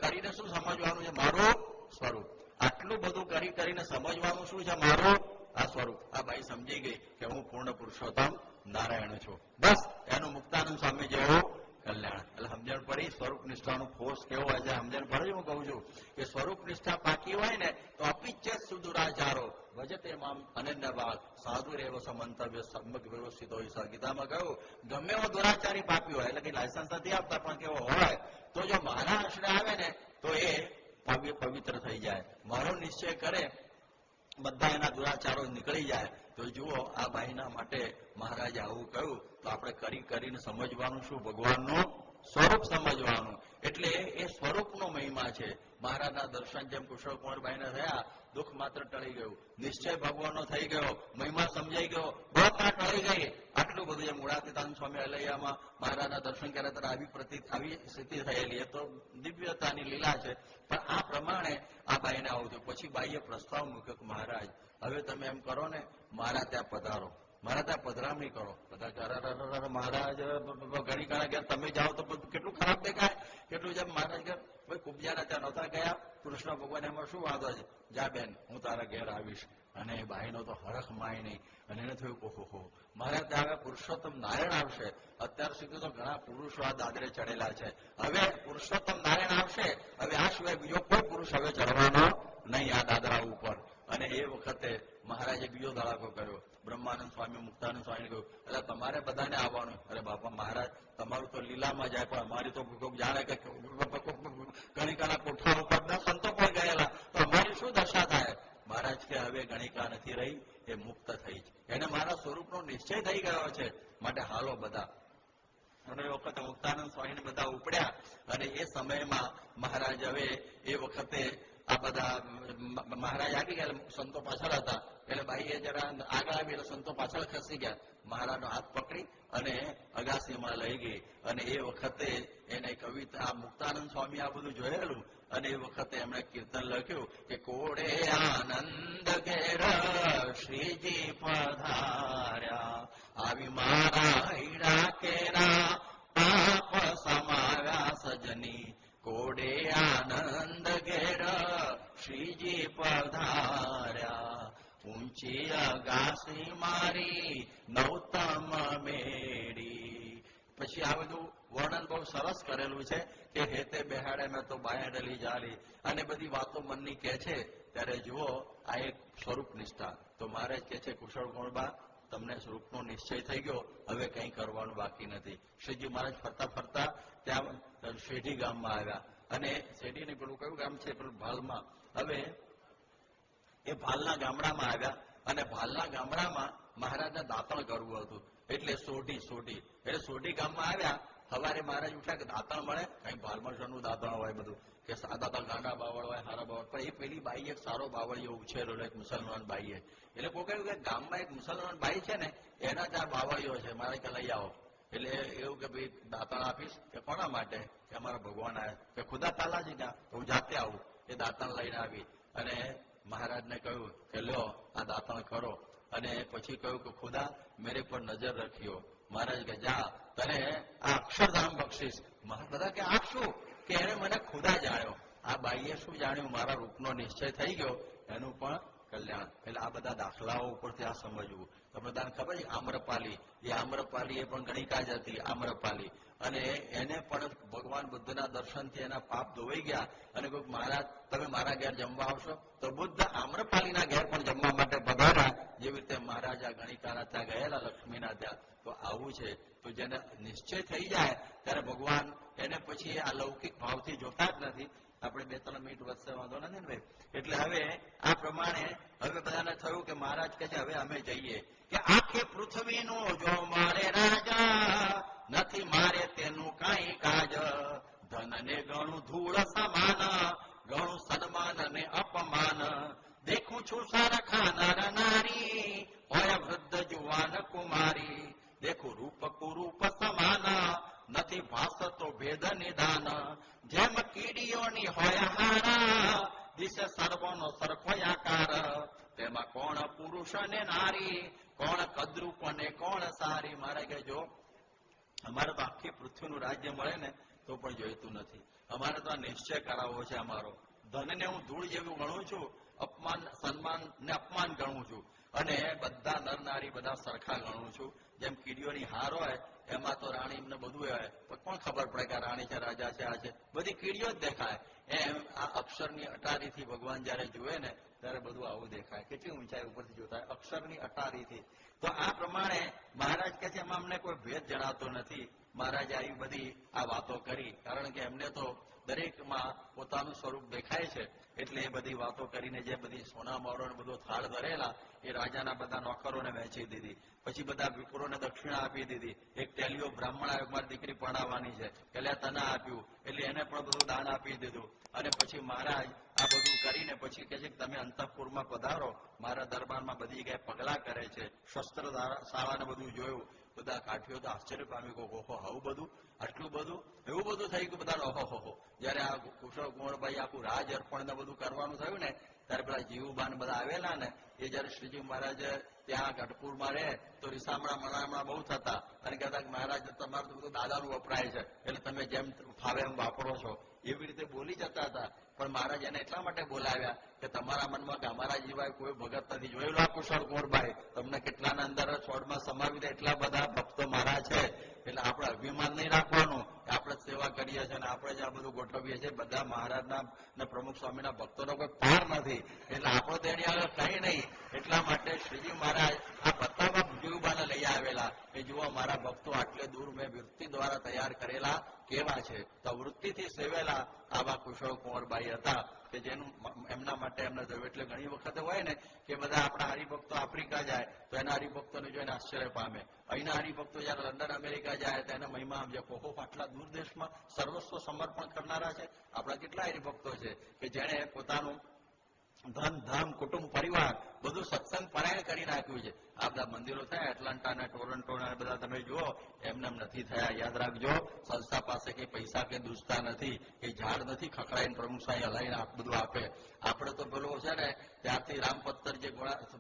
કરીને શું સમજવાનું છે? મારું સ્વરૂપ. આટલું બધું કરીને સમજવાનું શું છે? મારું આ સ્વરૂપ. આ બાઈ સમજી ગઈ કે હું પૂર્ણ પુરુષોત્તમ નારાયણ છું. બસ એનું મુક્તાનંદ સ્વામી જેવું કલ્યાણ. એટલે સમજણ પડી સ્વરૂપ નિષ્ઠાનો ફોર્સ કેવો હોય છે? સમજણ પડે. હું કહું છું કે સ્વરૂપ નિષ્ઠા પાકી હોય ને તો અપિચ્છેદ સુદુરાચારો ભજતે મામ અનન્યભાવ સાધુ રેવ સમંતવ્ય સમ્યક વ્યવસ્થિત હોય. ગીતામાં કહ્યું ગમે એવો દુરાચારી પાપી હોય, એટલે કે લાયસન્સ નથી આપતા, પણ કેવો હોય તો જો મારા આશરે આવે ને તો એ પવિત્ર થઈ જાય. મારો નિશ્ચય કરે, બધા એના દુરાચારો નીકળી જાય. તો જુઓ, આ બાઈના માટે મહારાજે આવું કહ્યું. તો આપણે કરીને સમજવાનું શું? ભગવાનનું સ્વરૂપ સમજવાનું. એટલે એ સ્વરૂપનો મહિમા છે. મહારાજના દર્શન જેમ કુશળકુંવરબાઈને થયા, દુઃખ માત્ર ટળી ગયું, નિશ્ચય ભગવાનનો થઈ ગયો, મહિમા સમજાઈ ગયો, બહુ ટળી ગઈ. આટલું બધું જેમ ઉડાતીતાન સ્વામી અલૈયામાં મહારાજના દર્શન કર્યા ત્યારે આવી સ્થિતિ થયેલી. એ તો દિવ્યતાની લીલા છે. પણ આ પ્રમાણે આ બાઈને આવું થયું. પછી બાઈએ પ્રસ્તાવ મૂક્યો કે મહારાજ, હવે તમે એમ કરો ને, મારા ત્યાં પધારો, મારા ત્યાં પધરામણી કરો. બધા મહારાજ ઘણી ઘણા ઘેર તમે જાઓ તો કેટલું ખરાબ દેખાય, કેટલું જેમ મહારાજ ઘેર ભાઈ કુબજાના ત્યાં નહોતા ગયા, કૃષ્ણ ભગવાન એમાં શું વાંધો છે? જા બેન, હું તારા ઘેર આવીશ. અને બાઈનો તો હરખ માય નહીં. અને એને થયું ઓહો, મારા ત્યાં હવે પુરુષોત્તમ નારાયણ આવશે. અત્યાર સુધી તો ઘણા પુરુષો આ દાદરે ચડેલા છે, હવે પુરુષોત્તમ નારાયણ આવશે. હવે આ સિવાય બીજો કોઈ પુરુષ હવે ચડવાનો નહીં આ દાદરા ઉપર. અને એ વખતે મહારાજે બીજો ધડાકો કર્યો. બ્રહ્માનંદ સ્વામી, મુક્તાનંદ સ્વામીને કહ્યું, એટલે તમારે બધાને આવવાનું. અરે બાપા મહારાજ, તમારું તો લીલામાં જાય, પણ અમારી તો જાણે કે ગણિકાના કોઠા ઉપર સંતો પણ ગયેલા, તો અમારી શું દશા થાય? મહારાજ કે હવે ગણિકા નથી રહી, એ મુક્ત થઈ છે. એને મારા સ્વરૂપનો નિશ્ચય થઈ ગયો છે, માટે હાલો બધા. અને એ વખતે મુક્તાનંદ સ્વામીને બધા ઉપડ્યા. અને એ સમયમાં મહારાજ હવે એ વખતે આ બધા મહારાજ આગી ગયા, સંતો પાછળ હતા. એટલે બાઈએ જરા આગળ આવી એટલે સંતો પાછળ ખસી ગયા. મહારાજનો હાથ પકડી અને અગાસીમાં લઈ ગઈ. અને એ વખતે એને કવિતા, મુક્તાનંદ સ્વામી આ બધું જોયેલું. અને એ વખતે એમણે કીર્તન લખ્યું કે કોડે આનંદ ઘેર શ્રીજી પધાર્યા, આવી મારા હીરા કેરા પાપ સમાવ્યા સજની. કોડે આનંદ ઘેર શ્રીજી પધાર્યા, ઊંચી અગાસી મારી નૌતમ મેળી. પછી આ બધું વર્ણન બહુ સરસ કરેલું છે કે હેતે બેહાડે મેં તો બાયા ડલી જાલી, અને બધી વાતો મનની કહે છે. ત્યારે જુઓ, આ એક સ્વરૂપ નિષ્ઠા. તો મારે કહે છે કુશળકુંવરબા, તમને સ્વરૂપનો નિશ્ચય થઈ ગયો, હવે કંઈ કરવાનું બાકી નથી. શ્રીજી મહારાજ ફરતા ફરતા ત્યાં શેઢી ગામમાં આવ્યા. અને શેઢીને પેલું કયું ગામ છે? પેલું ભાલમાં. હવે એ ભાલના ગામડામાં આવ્યા. અને ભાલના ગામડામાં મહારાજને દાંતણ કરવું હતું. એટલે સોઢી એટલે સોઢી ગામમાં આવ્યા. સવારે મહારાજ ઉઠ્યા કે દાંતણ મળે, કઈ ભાલમરસરનું દાંતણ હોય બધું, કે સાદા તો ગાંડા બાવળ હોય, સારા બાવળ. પણ એ પેલી બાઈ એક સારો બાવળીઓ ઉછેરેલો, એક મુસલમાન બાઈએ. એટલે કોઈ કહ્યું કે ગામમાં એક મુસલમાન બાઈ છે ને, એના ત્યાં બાવળીઓ છે, મારે કે લઈ આવો. એટલે એવું કે ભાઈ દાંતણ આપીશ? કે કોના માટે? કે અમારા ભગવાન આવ્યા. કે ખુદા તાલા છે ત્યાં, હું જાતે આવું. એ દાંતણ લઈને આવી અને મહારાજને કહ્યું કે લ્યો આ દાંતણ કરો. અને પછી કહ્યું કે ખુદા મેરે પર નજર રખ્યો. મહારાજ કે જા, તને આ અક્ષરધામ બક્ષીશ. બધા કે આ શું? કે એને મને ખુદા જાણ્યો. આ બાઈએ શું જાણ્યું? મારા રૂપનો નિશ્ચય થઈ ગયો, એનું પણ કલ્યાણ. એટલે આ બધા દાખલાઓ ઉપરથી આ સમજવું. તમને બધાને ખબર છે આમ્રપાલી, એ આમ્રપાલી એ પણ ગણિકા જ હતી, આમ્રપાલી. અને એને પણ ભગવાન બુદ્ધના દર્શનથી એના પાપ ધોવાઈ ગયા. અને કોઈ મહારાજ તમે મારા ઘેર જમવા આવશો? તો બુદ્ધ આમ્રપાલીના ઘેર પણ જમવા માટે પધાર્યા. જેવી રીતે મહારાજા ગણિકાના ત્યાં ગયેલા, લક્ષ્મીના ત્યાં. તો આવું છે. તો જેને નિશ્ચય થઈ જાય ત્યારે ભગવાન એને પછી આ લૌકિક ભાવથી જોતા જ નથી. આપણે 2-3 મિનિટ વધશે, વાંધો નથી ને ભાઈ? એટલે હવે આ પ્રમાણે હવે બધાને થયું કે મહારાજ કહે છે હવે અમે જઈએ. કે આખે પૃથ્વીનું જો મારે રાજા, નથી મારે તેનું કાંઈ કાજ. ધનને ઘણું ધૂળ સમાન, ઘણું સન્માન ને અપમાન. દેખું છું સરખા નર નારી, હોય વૃદ્ધ જુવા ભગવાન કુમારી, દેખું રૂપ કુરૂપ સમાન, નથી ભાસતો ભેદ નિદાન, જેમ કીડીઓની હોય હારા, દિશે સર્વનો સરખો આકાર, તેમાં કોણ પુરુષ અને નારી, કોણ કદરૂપ અને કોણ સારી. મારે કે જો અમારે તો આખી પૃથ્વીનું રાજ્ય મળે ને તો પણ જોઈતું નથી. અમારે તો આ નિશ્ચય કરાવવો છે. અમારો ધનને હું ધૂળ જેવું ગણું છું, અપમાન સન્માન ને અપમાન ગણું છું, અને બધા નર નારી બધા સરખા ગણું છું. જેમ કીડીઓની હાર હોય એમાં તો રાણી ને બધું હોય, પણ કોણ ખબર પડે કે રાણી છે, રાજા છે, આ છે, બધી કીડીઓ જ દેખાય. એમ આ અક્ષરની અટારીથી ભગવાન જયારે જુએ ને ત્યારે બધું આવું દેખાય. કેટલી ઊંચાઈ ઉપરથી જોતા અક્ષરની અટારીથી. તો આ પ્રમાણે મહારાજ કહે છે એમાં અમને કોઈ ભેદ જણાતો નથી. મહારાજે આવી બધી આ વાતો કરી, કારણ કે એમને તો દરેકમાં પોતાનું સ્વરૂપ દેખાય છે, એટલે એ બધી વાતો કરીને જે બધી સોના મોરો બધો થાળ ધરેલા એ રાજાના બધા નોકરોને વહેંચી દીધી. પછી બધા વિપ્રોને દક્ષિણા આપી દીધી. એક ટેલિયો બ્રાહ્મણ આવ્યો, મારી દીકરી પરણાવવાની છે, એટલે તને આપ્યું, એટલે એને પણ બધું દાન આપી દીધું. અને પછી મહારાજ આ બધું કરીને પછી કહે છે કે તમે અંતઃપુરમાં પધારો. મારા દરબારમાં બધી જગ્યાએ પગલા કરે છે, શસ્ત્ર શાળાને બધું જોયું. બધા કાઠીઓ તો આશ્ચર્ય પામી ગયો, ઓહો આવું બધું, આટલું બધું, એવું બધું થઈ ગયું. બધા ઓહો. જયારે આ કુશળ કુંવરભાઈ આખું રાજ અર્પણ ને બધું કરવાનું થયું ને ત્યારે પેલા જીવુબાન બધા આવેલા ને એ જયારે શ્રીજી મહારાજ ત્યાં ગઢપુરમાં રહે તો રીસામણા મણામણા બહુ થતા અને કહેતા કે મહારાજ તમારું બધું દાદાનું વપરાય છે, એટલે તમે જેમ ફાવે એમ વાપરો છો, એવી રીતે બોલી જતા હતા. પણ મહારાજ એને એટલા માટે બોલાવ્યા કે તમારા મનમાં કે અમારા જીવાય કોઈ ભગત નથી. જોયેલો આ કુશળ કુંવરભાઈ, તમને કેટલાના અંદર છોડમાં સમાવી દે એટલા બધા ભક્તો મારા છે, એટલે આપણે અભિમાન નહીં રાખવાનું કે આપણે સેવા કરીએ છીએ અને આપણે જ આ બધું ગોઠવીએ છીએ. બધા મહારાજના ને પ્રમુખ સ્વામીના ભક્તોનો કોઈ પાર નથી, એટલે આપણો તેની આગળ કઈ નહીં. એટલા માટે શ્રીજી મહારાજ આ બતાવવા જીવબાને લઈ આવેલા કે જુઓ મારા ભક્તો આટલે દૂર મેં વૃત્તિ દ્વારા તૈયાર કરેલા કેવા છે. તો વૃત્તિથી સેવેલા આવા કુશળ કુંવરબાઈ હતા કે જેનું એમના માટે એમને જોયું. એટલે ઘણી વખત હોય ને કે બધા આપણા હરિભક્તો આફ્રિકા જાય તો એના હરિભક્તોને જોઈને આશ્ચર્ય પામે. અહીંના હરિભક્તો જયારે લંડન અમેરિકા જાય તો એને મહિમા સમજે, ઓહો આટલા દૂર દેશમાં સર્વસ્વ સમર્પણ કરનારા છે. આપણા કેટલા હરિભક્તો છે કે જેને પોતાનું ધન ધામ કુટુંબ પરિવાર બધું સત્સંગ પરાયણ કરી નાખ્યું છે. આ બધા મંદિરો થયા એટલાન્ટા અને ટોરન્ટો બધા તમે જુઓ એમને નથી થયા. યાદ રાખજો, સંસ્થા પાસે કઈ પૈસા કે દુસ્તા નથી, એ ઝાડ નથી ખખડાઈને પ્રમુખ સાહેબ હલાવીને બધું આપે. આપણે તો પેલું છે ને ત્યારથી રામપત્તર જે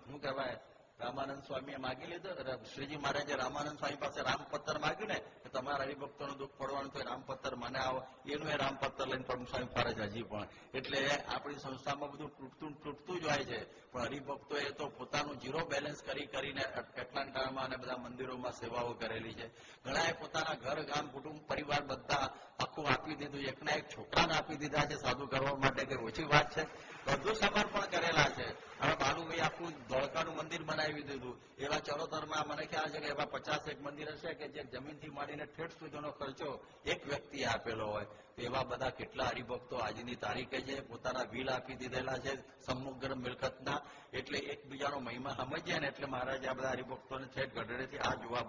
શું કહેવાય રામાનંદ સ્વામીએ માગી લીધો. શ્રીજી મહારાજે રામાનંદ સ્વામી પાસે રામપત્તર માગ્યું ને કે તમારા હરિભક્તોનું દુઃખ પડવાનું તો રામપત્તર મને આવો, એનું એ રામપત્તર લઈને પ્રમુખ સ્વામી ફરે છે હજી પણ. એટલે આપણી સંસ્થામાં બધું તૂટતું જ હોય છે, પણ હરિભક્તોએ તો પોતાનું ઝીરો બેલેન્સ કરીને એટલાન્ટામાં અને બધા મંદિરોમાં સેવાઓ કરેલી છે. ઘણાએ પોતાના ઘર ગામ કુટુંબ પરિવાર બધા આખું આપી દીધું. એકના એક છોકરાને આપી દીધા છે સાધુ કરવા માટે, કે ઓછી વાત છે. બધું સમર્પણ કરેલા છે. હવે બાલુભાઈ આખું ધોળકાનું મંદિર બનાવી દીધું. એવા ચરોતરમાં મને ખ્યાલ છે કે એવા 50 મંદિર હશે કે જે જમીનથી માંડીને ઠેઠ સુધીનો ખર્ચો એક વ્યક્તિએ આપેલો હોય. એવા બધા કેટલા હરિભક્તો આજની તારીખે છે પોતાના વિલ આપી દીધેલા છે સમગ્ર મિલકતના. એટલે એકબીજાનો મહિમા સમજીએ ને એટલે મહારાજે આ બધા હરિભક્તોને ઠેઠ ગઢડેથી આ જોવા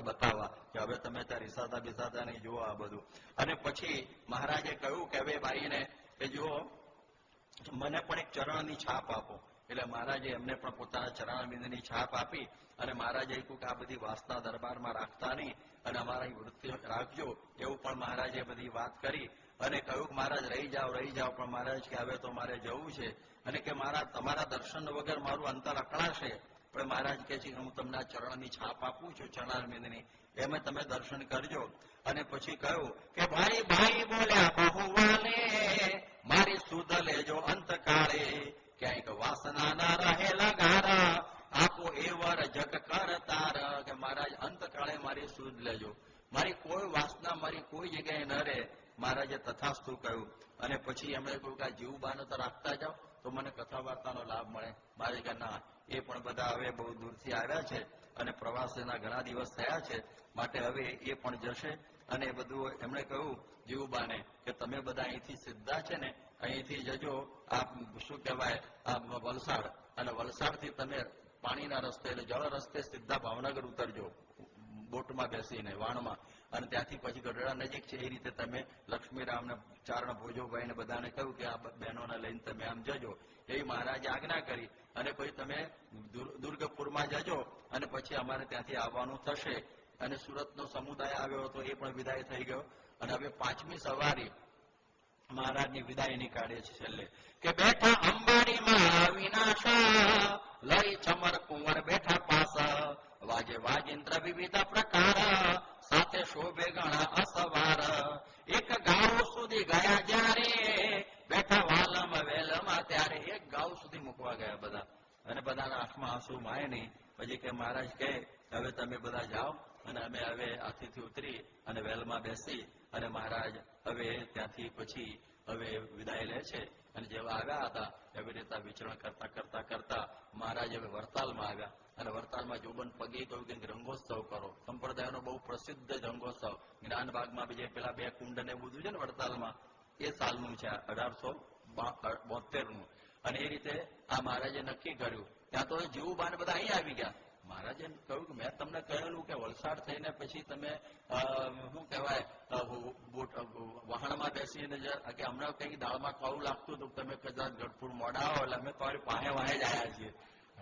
બતાવવા કે હવે તમે ત્યાં રિસાતા બિસાતા નહીં, જુઓ આ બધું. અને પછી મહારાજે કહ્યું કે હવે બાઈને કે જુઓ મને પણ એક ચરણની છાપ આપો. એટલે મહારાજે એમને પણ પોતાના ચરણબિંદની છાપ આપી અને મહારાજે કહ્યું કે આ બધી વાસના દરબારમાં રાખતા નહીં અને અમારી વૃત્તિ રાખજો, એવું પણ મહારાજે બધી વાત કરી. અને કહ્યું કે મહારાજ રહી જાઓ, પણ મહારાજ કે હવે તો મારે જવું છે અને કે તમારા દર્શન વગર મારું અંતર અકળાશે. પણ મહારાજ કહે છે કે હું તમને આ ચરણની છાપ આપું છું ચરણારવિંદની, એમાં તમે દર્શન કરજો. અને પછી કહ્યું કે ભાઈ ભાઈ બોલ્યા બહુવાલે, મારી સુધ લેજો અંતકાળે, ક્યાંક વાસના ના રહેલા ગારા, આપો એવર જગ કર તાર. કે મહારાજ અંતકાળે મારી સુધ લેજો, મારી કોઈ વાસના મારી કોઈ જગ્યાએ ન રહે. મહારાજે તથાસ્તુ કહ્યું. અને પછી એમણે કહ્યું કે આ જીવબાને તો રાખતા જાઓ તો મને કથા વાર્તાનો લાભ મળે. મહારાજ કે ના, એ પણ બધા હવે બહુ દૂરથી આવ્યા છે અને પ્રવાસેના ઘણા દિવસ થયા છે, માટે હવે એ પણ જશે. અને બધું એમણે કહ્યું જીવબાને કે તમે બધા અહીંથી સીધા છે ને અહીંથી જજો આ શું કહેવાય આ વલસાડ, અને વલસાડથી તમે પાણીના રસ્તે એટલે જળ રસ્તે સીધા ભાવનગર ઉતરજો. બોટમાં બેસીને વાણમાં, અને ત્યાંથી પછી ગઢડા નજીક છે એ રીતે તમે લક્ષ્મીરામને ચારણ ભોજોભાઈને બધાને કહ્યું કે આ બહેનોને લઈને તમે આમ જજો. એવી મહારાજે આજ્ઞા કરી. અને પછી તમે દુર્ગપુરમાં જજો અને પછી અમારે ત્યાંથી આવવાનું થશે. અને સુરતનો સમુદાય આવ્યો હતો એ પણ વિદાય થઈ ગયો. અને હવે 5મી સવારી મહારાજની વિદાય નીકાળે છે છેલ્લે કે બેઠા અંબાડીમાં વિનાશ લઈ ચમર કુંવર બેઠા પાસ વાજે વાજિંદ્ર વિવિધ પ્રકાર સાથે શોભે ગણા અસવાર એક ગાઉ સુધી ગયા જ્યારે બેઠા વાલમ વેલમાં ત્યારે એક ગાઉ સુધી મૂકવા ગયા બધા. અને બધાના આંખમાં આંસુ માય નહીં. પછી કે મહારાજ કહે હવે તમે બધા જાઓ અને અમે હવે આથીથી ઉતરી અને વેલમાં બેસી અને મહારાજ હવે ત્યાંથી પછી હવે વિદાય લે છે. અને જેવા આવ્યા હતા એવી રીતે વિચરણ કરતા કરતા કરતા મહારાજ હવે વરતાલમાં આવ્યા. અને વરતાલમાં જોબન પગે કહ્યું કે રંગોત્સવ કરો. સંપ્રદાયનો બહુ પ્રસિદ્ધ રંગોત્સવ જ્ઞાનબાગમાં જે પેલા 2 કુંડ ને બધું છે ને વડતાલમાં, એ સાલનું છે 1872નું. અને એ રીતે આ મહારાજે નક્કી કર્યું. ત્યાં તો જીવુબાને બધા અહીં આવી ગયા. મહારાજે કહ્યું કે મેં તમને કહેલું કે વલસાડ થઈને પછી તમે શું કહેવાય વહાણમાં બેસીને કે હમણાં કંઈક દાળમાં ખાવું લાગતું હતું, તમે કદાચ ગઢપુર મોડા આવો એટલે અમે તમારી પાસે વાહે જ આવ્યા છીએ.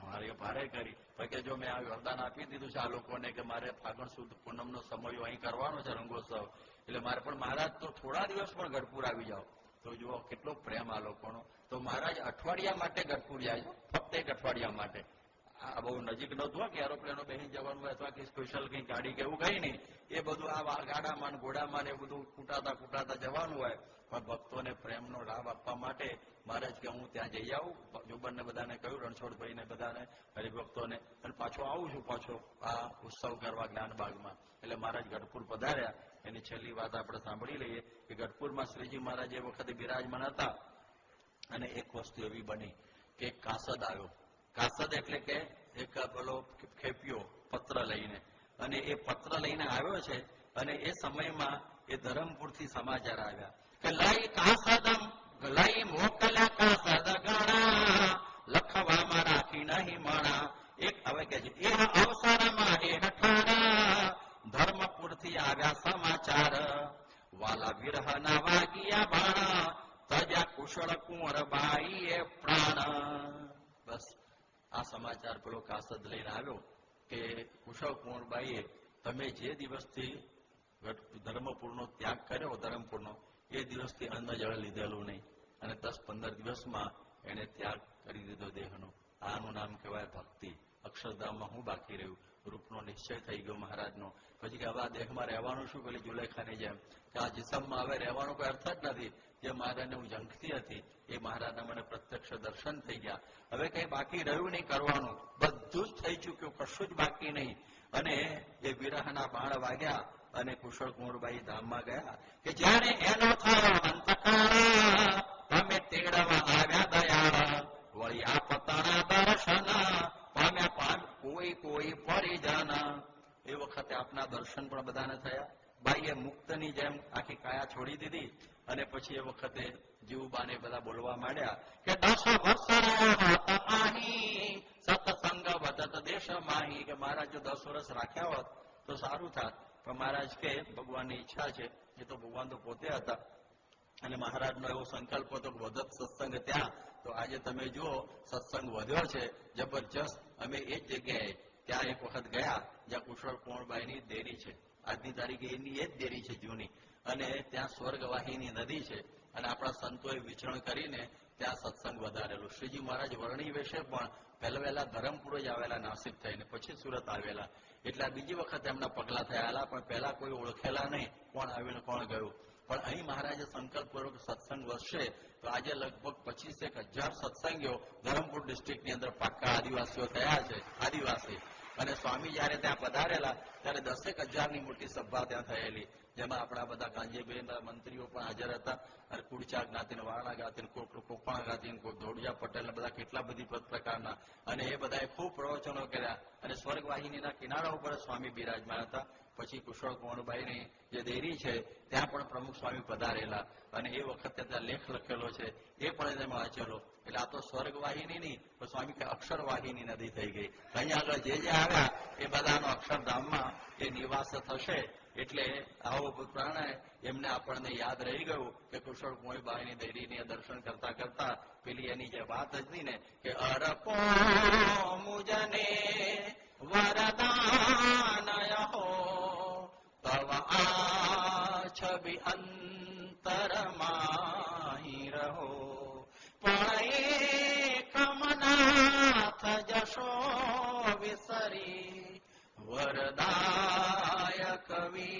મારે ભારે કરી કે જો મેં આ વરદાન આપી દીધું છે આ લોકોને કે મારે ફાગણ સુદ પૂનમનો સમય અહીં કરવાનો છે રંગોત્સવ, એટલે મારે પણ મહારાજ તો થોડા દિવસ પણ ગઢપુર આવી જાઓ. તો જુઓ કેટલો પ્રેમ આ લોકોનો. તો મહારાજ અઠવાડિયા માટે ગઢપુર જાય છે, ફક્ત 1 અઠવાડિયા માટે. આ બહુ નજીક નહોતું કે એરોપ્લેનો બેસી જવાનું હોય અથવા કે સ્પેશિયલ કઈ ગાડી કે એવું કઈ નહીં. એ બધું આ ગાડામાં ઘોડામાં ને એ બધું કૂટાતા જવાનું હોય. પણ ભક્તોને પ્રેમનો લાભ આપવા માટે મહારાજ કે હું ત્યાં જઈ આવું. જોબનને બધાને કહ્યું, રણછોડભાઈને બધાને હરિભક્તોને, અને પાછો આવું છું પાછો આ ઉત્સવ કરવા જ્ઞાનબાગમાં. એટલે મહારાજ ગઢપુર પધાર્યા. એની છેલ્લી વાત આપણે સાંભળી લઈએ કે ગઢપુરમાં શ્રીજી મહારાજ એ વખતે બિરાજમાન હતા. અને એક વસ્તુ એવી બની કે એક કાસદ આવ્યો. કાસદ એટલે કે એક પેલો ખેપિયો પત્ર લઈને, અને એ પત્ર લઈને આવ્યો છે. અને એ સમયમાં એ ધરમપુરથી સમાચાર આવ્યા કે લઈ કાસદમ લઈ મોકલ્યા કાસદ ગણા લખવામાં રાખી નહીં મણા. એક હવે કે છે એ અવસરમાં એ હઠારા ધર્મપુરથી આવ્યા સમાચાર વાલા વિરહના વાગિયા બાણા તજા કુશળ કુંવરબાઈ એ પ્રાણ. બસ આ સમાચાર પેલો કાસદ લઈને આવ્યો કે કુશળ કુંવરબાઈએ તમે જે દિવસથી ધર્મપુરનો ત્યાગ કર્યો, ધરમપુરનો, એ દિવસથી અન્ન જળ લીધેલું નહીં. અને 10-15 દિવસમાં એને ત્યાગ કરી દીધો દેહનો. આનું નામ કહેવાય ભક્તિ. અક્ષરધામમાં હું બાકી રહ્યું? રૂપનો નિશ્ચય થઈ ગયો મહારાજનો. પછી કે હવે આ દેહમાં રહેવાનું શું? પેલી જુલેખાની જેમ કે આ જીસમમાં હવે રહેવાનો કોઈ અર્થ જ નથી. જે મહારાજને હું ઝંખતી હતી એ મહારાજના મને પ્રત્યક્ષ દર્શન થઈ ગયા. હવે કઈ બાકી રહ્યું નહીં કરવાનું, બધું જ થઈ ચૂક્યું, કશું જ બાકી નહીં. અને એ વિરહના બાણ વાગ્યા અને કુશળ કુંવરબાઈ ધામમાં ગયા કે જ્યારે એનો થયો અંતકાળ તમે તેડવા આવ્યા દયાળ વળી આ પતાણા દર્શન પામ્યા કોઈ પરિજન. એ વખતે આપના દર્શન પણ બધાને થયા. બાઈએ મુક્તની જેમ આખી કાયા છોડી દીધી. અને પછી એ વખતે જીવુબાને બધા બોલવા માંડ્યા કે 10 વર્ષ રહ્યા હતા અહીં સત્સંગ વધત દેશ માહી. કે મહારાજ જો 10 વર્ષ રાખ્યા હોત તો સારું થાત. પણ મહારાજ કે ભગવાનની ઈચ્છા છે, એ તો ભગવાન તો પોતે હતા. અને મહારાજનો એવો સંકલ્પ હતો કે વધત સત્સંગ ત્યાં. તો આજે તમે જુઓ સત્સંગ વધ્યો છે જબરજસ્ત. અમે એ જ જગ્યાએ ત્યાં એક વખત ગયા જ્યાં કુશળ કુંવરબાઈની દેરી છે. આજની તારીખે એની એ જ દેરી છે જૂની. અને ત્યાં સ્વર્ગવાહિની નદી છે. અને આપણા સંતોએ વિચરણ કરીને ત્યાં સત્સંગ વધારેલું. શ્રીજી મહારાજ વર્ણી વિશે પણ પહેલા ધરમપુર જ આવેલા નાસિક થઈને, પછી સુરત આવેલા. એટલે આ બીજી વખત એમના પગલા થયેલા. પણ પહેલા કોઈ ઓળખેલા નહીં, કોણ આવીને કોણ ગયું. પણ અહીં મહારાજે સંકલ્પ કર્યો કે સત્સંગ વધશે. તો આજે લગભગ 25,000 સત્સંગીઓ ધરમપુર ડિસ્ટ્રિક્ટની અંદર પાક્કા આદિવાસીઓ થયા છે, આદિવાસી. અને સ્વામી જયારે ત્યાં પધારેલા ત્યારે 10,000ની મોટી સભા ત્યાં થયેલી. જેમાં આપણા બધા કાંજીબેન મંત્રીઓ પણ હાજર હતા અને કુડચા જ્ઞાતિને, વાળા જ્ઞાતિને, કોપણા જ્ઞાતિને, કોઈ ધોડિયા પટેલ, બધા કેટલા બધી પ્રકારના, અને એ બધાએ ખૂબ પ્રવચનો કર્યા અને સ્વર્ગવાહિનીના કિનારા ઉપર સ્વામી બિરાજમાન હતા. પછી કુશળ કુંવરબાઈની જે દેરી છે ત્યાં પણ પ્રમુખ સ્વામી પધારેલા અને એ વખતે ત્યાં લેખ લખેલો છે એ પણ એમાં વાંચેલો. એટલે આ તો સ્વર્ગવાહિની નહીં, તો સ્વામી કે અક્ષરવાહિની નદી થઈ ગઈ. અહીંયા આગળ જે આવ્યા એ બધાનો અક્ષરધામમાં એ નિવાસ થશે. એટલે આવો પ્રાણે એમને આપણને યાદ રહી ગયું કે કુશળ કુંવરબાઈની દેરીને દર્શન કરતા કરતા પેલી એની જે વાત હતી ને કે અરપો મુજને વરદાનય હો તવ આ છબી અંતરમાહી રહો પણ કમનાથ જશો વિસરી વરદાય કવિ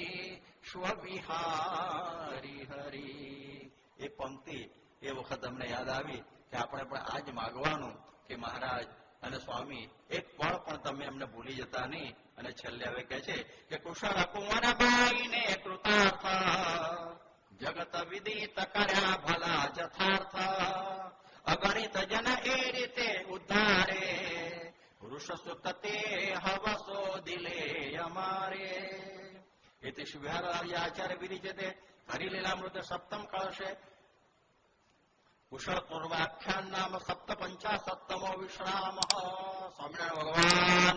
સ્વવિહારી હરી. એ પંક્તિ એ વખત અમને યાદ આવી કે આપણે પણ આજ માગવાનું કે મહારાજ અને સ્વામી એક પળ પણ તમે એમને ભૂલી જતા નહીં. અને છેલ્લે હવે કહે છે કે કુશળ કુંવરબાઈને કૃતાર્થ જગત વિદિત કર્યા ભલા જથાર્થ અગણિત જન એ રીતે ઉદ્ધારે વૃષસુત તે હવસો દિલે અમારે. એતે શ્રી વિહારાચાર્ય વિરિચતે હરિલીલામૃત સપ્તમ કળશે કુશળ પૂર્વાખ્યાન નામ 750 વિશ્રામ. સ્વામિનારાયણ ભગવાન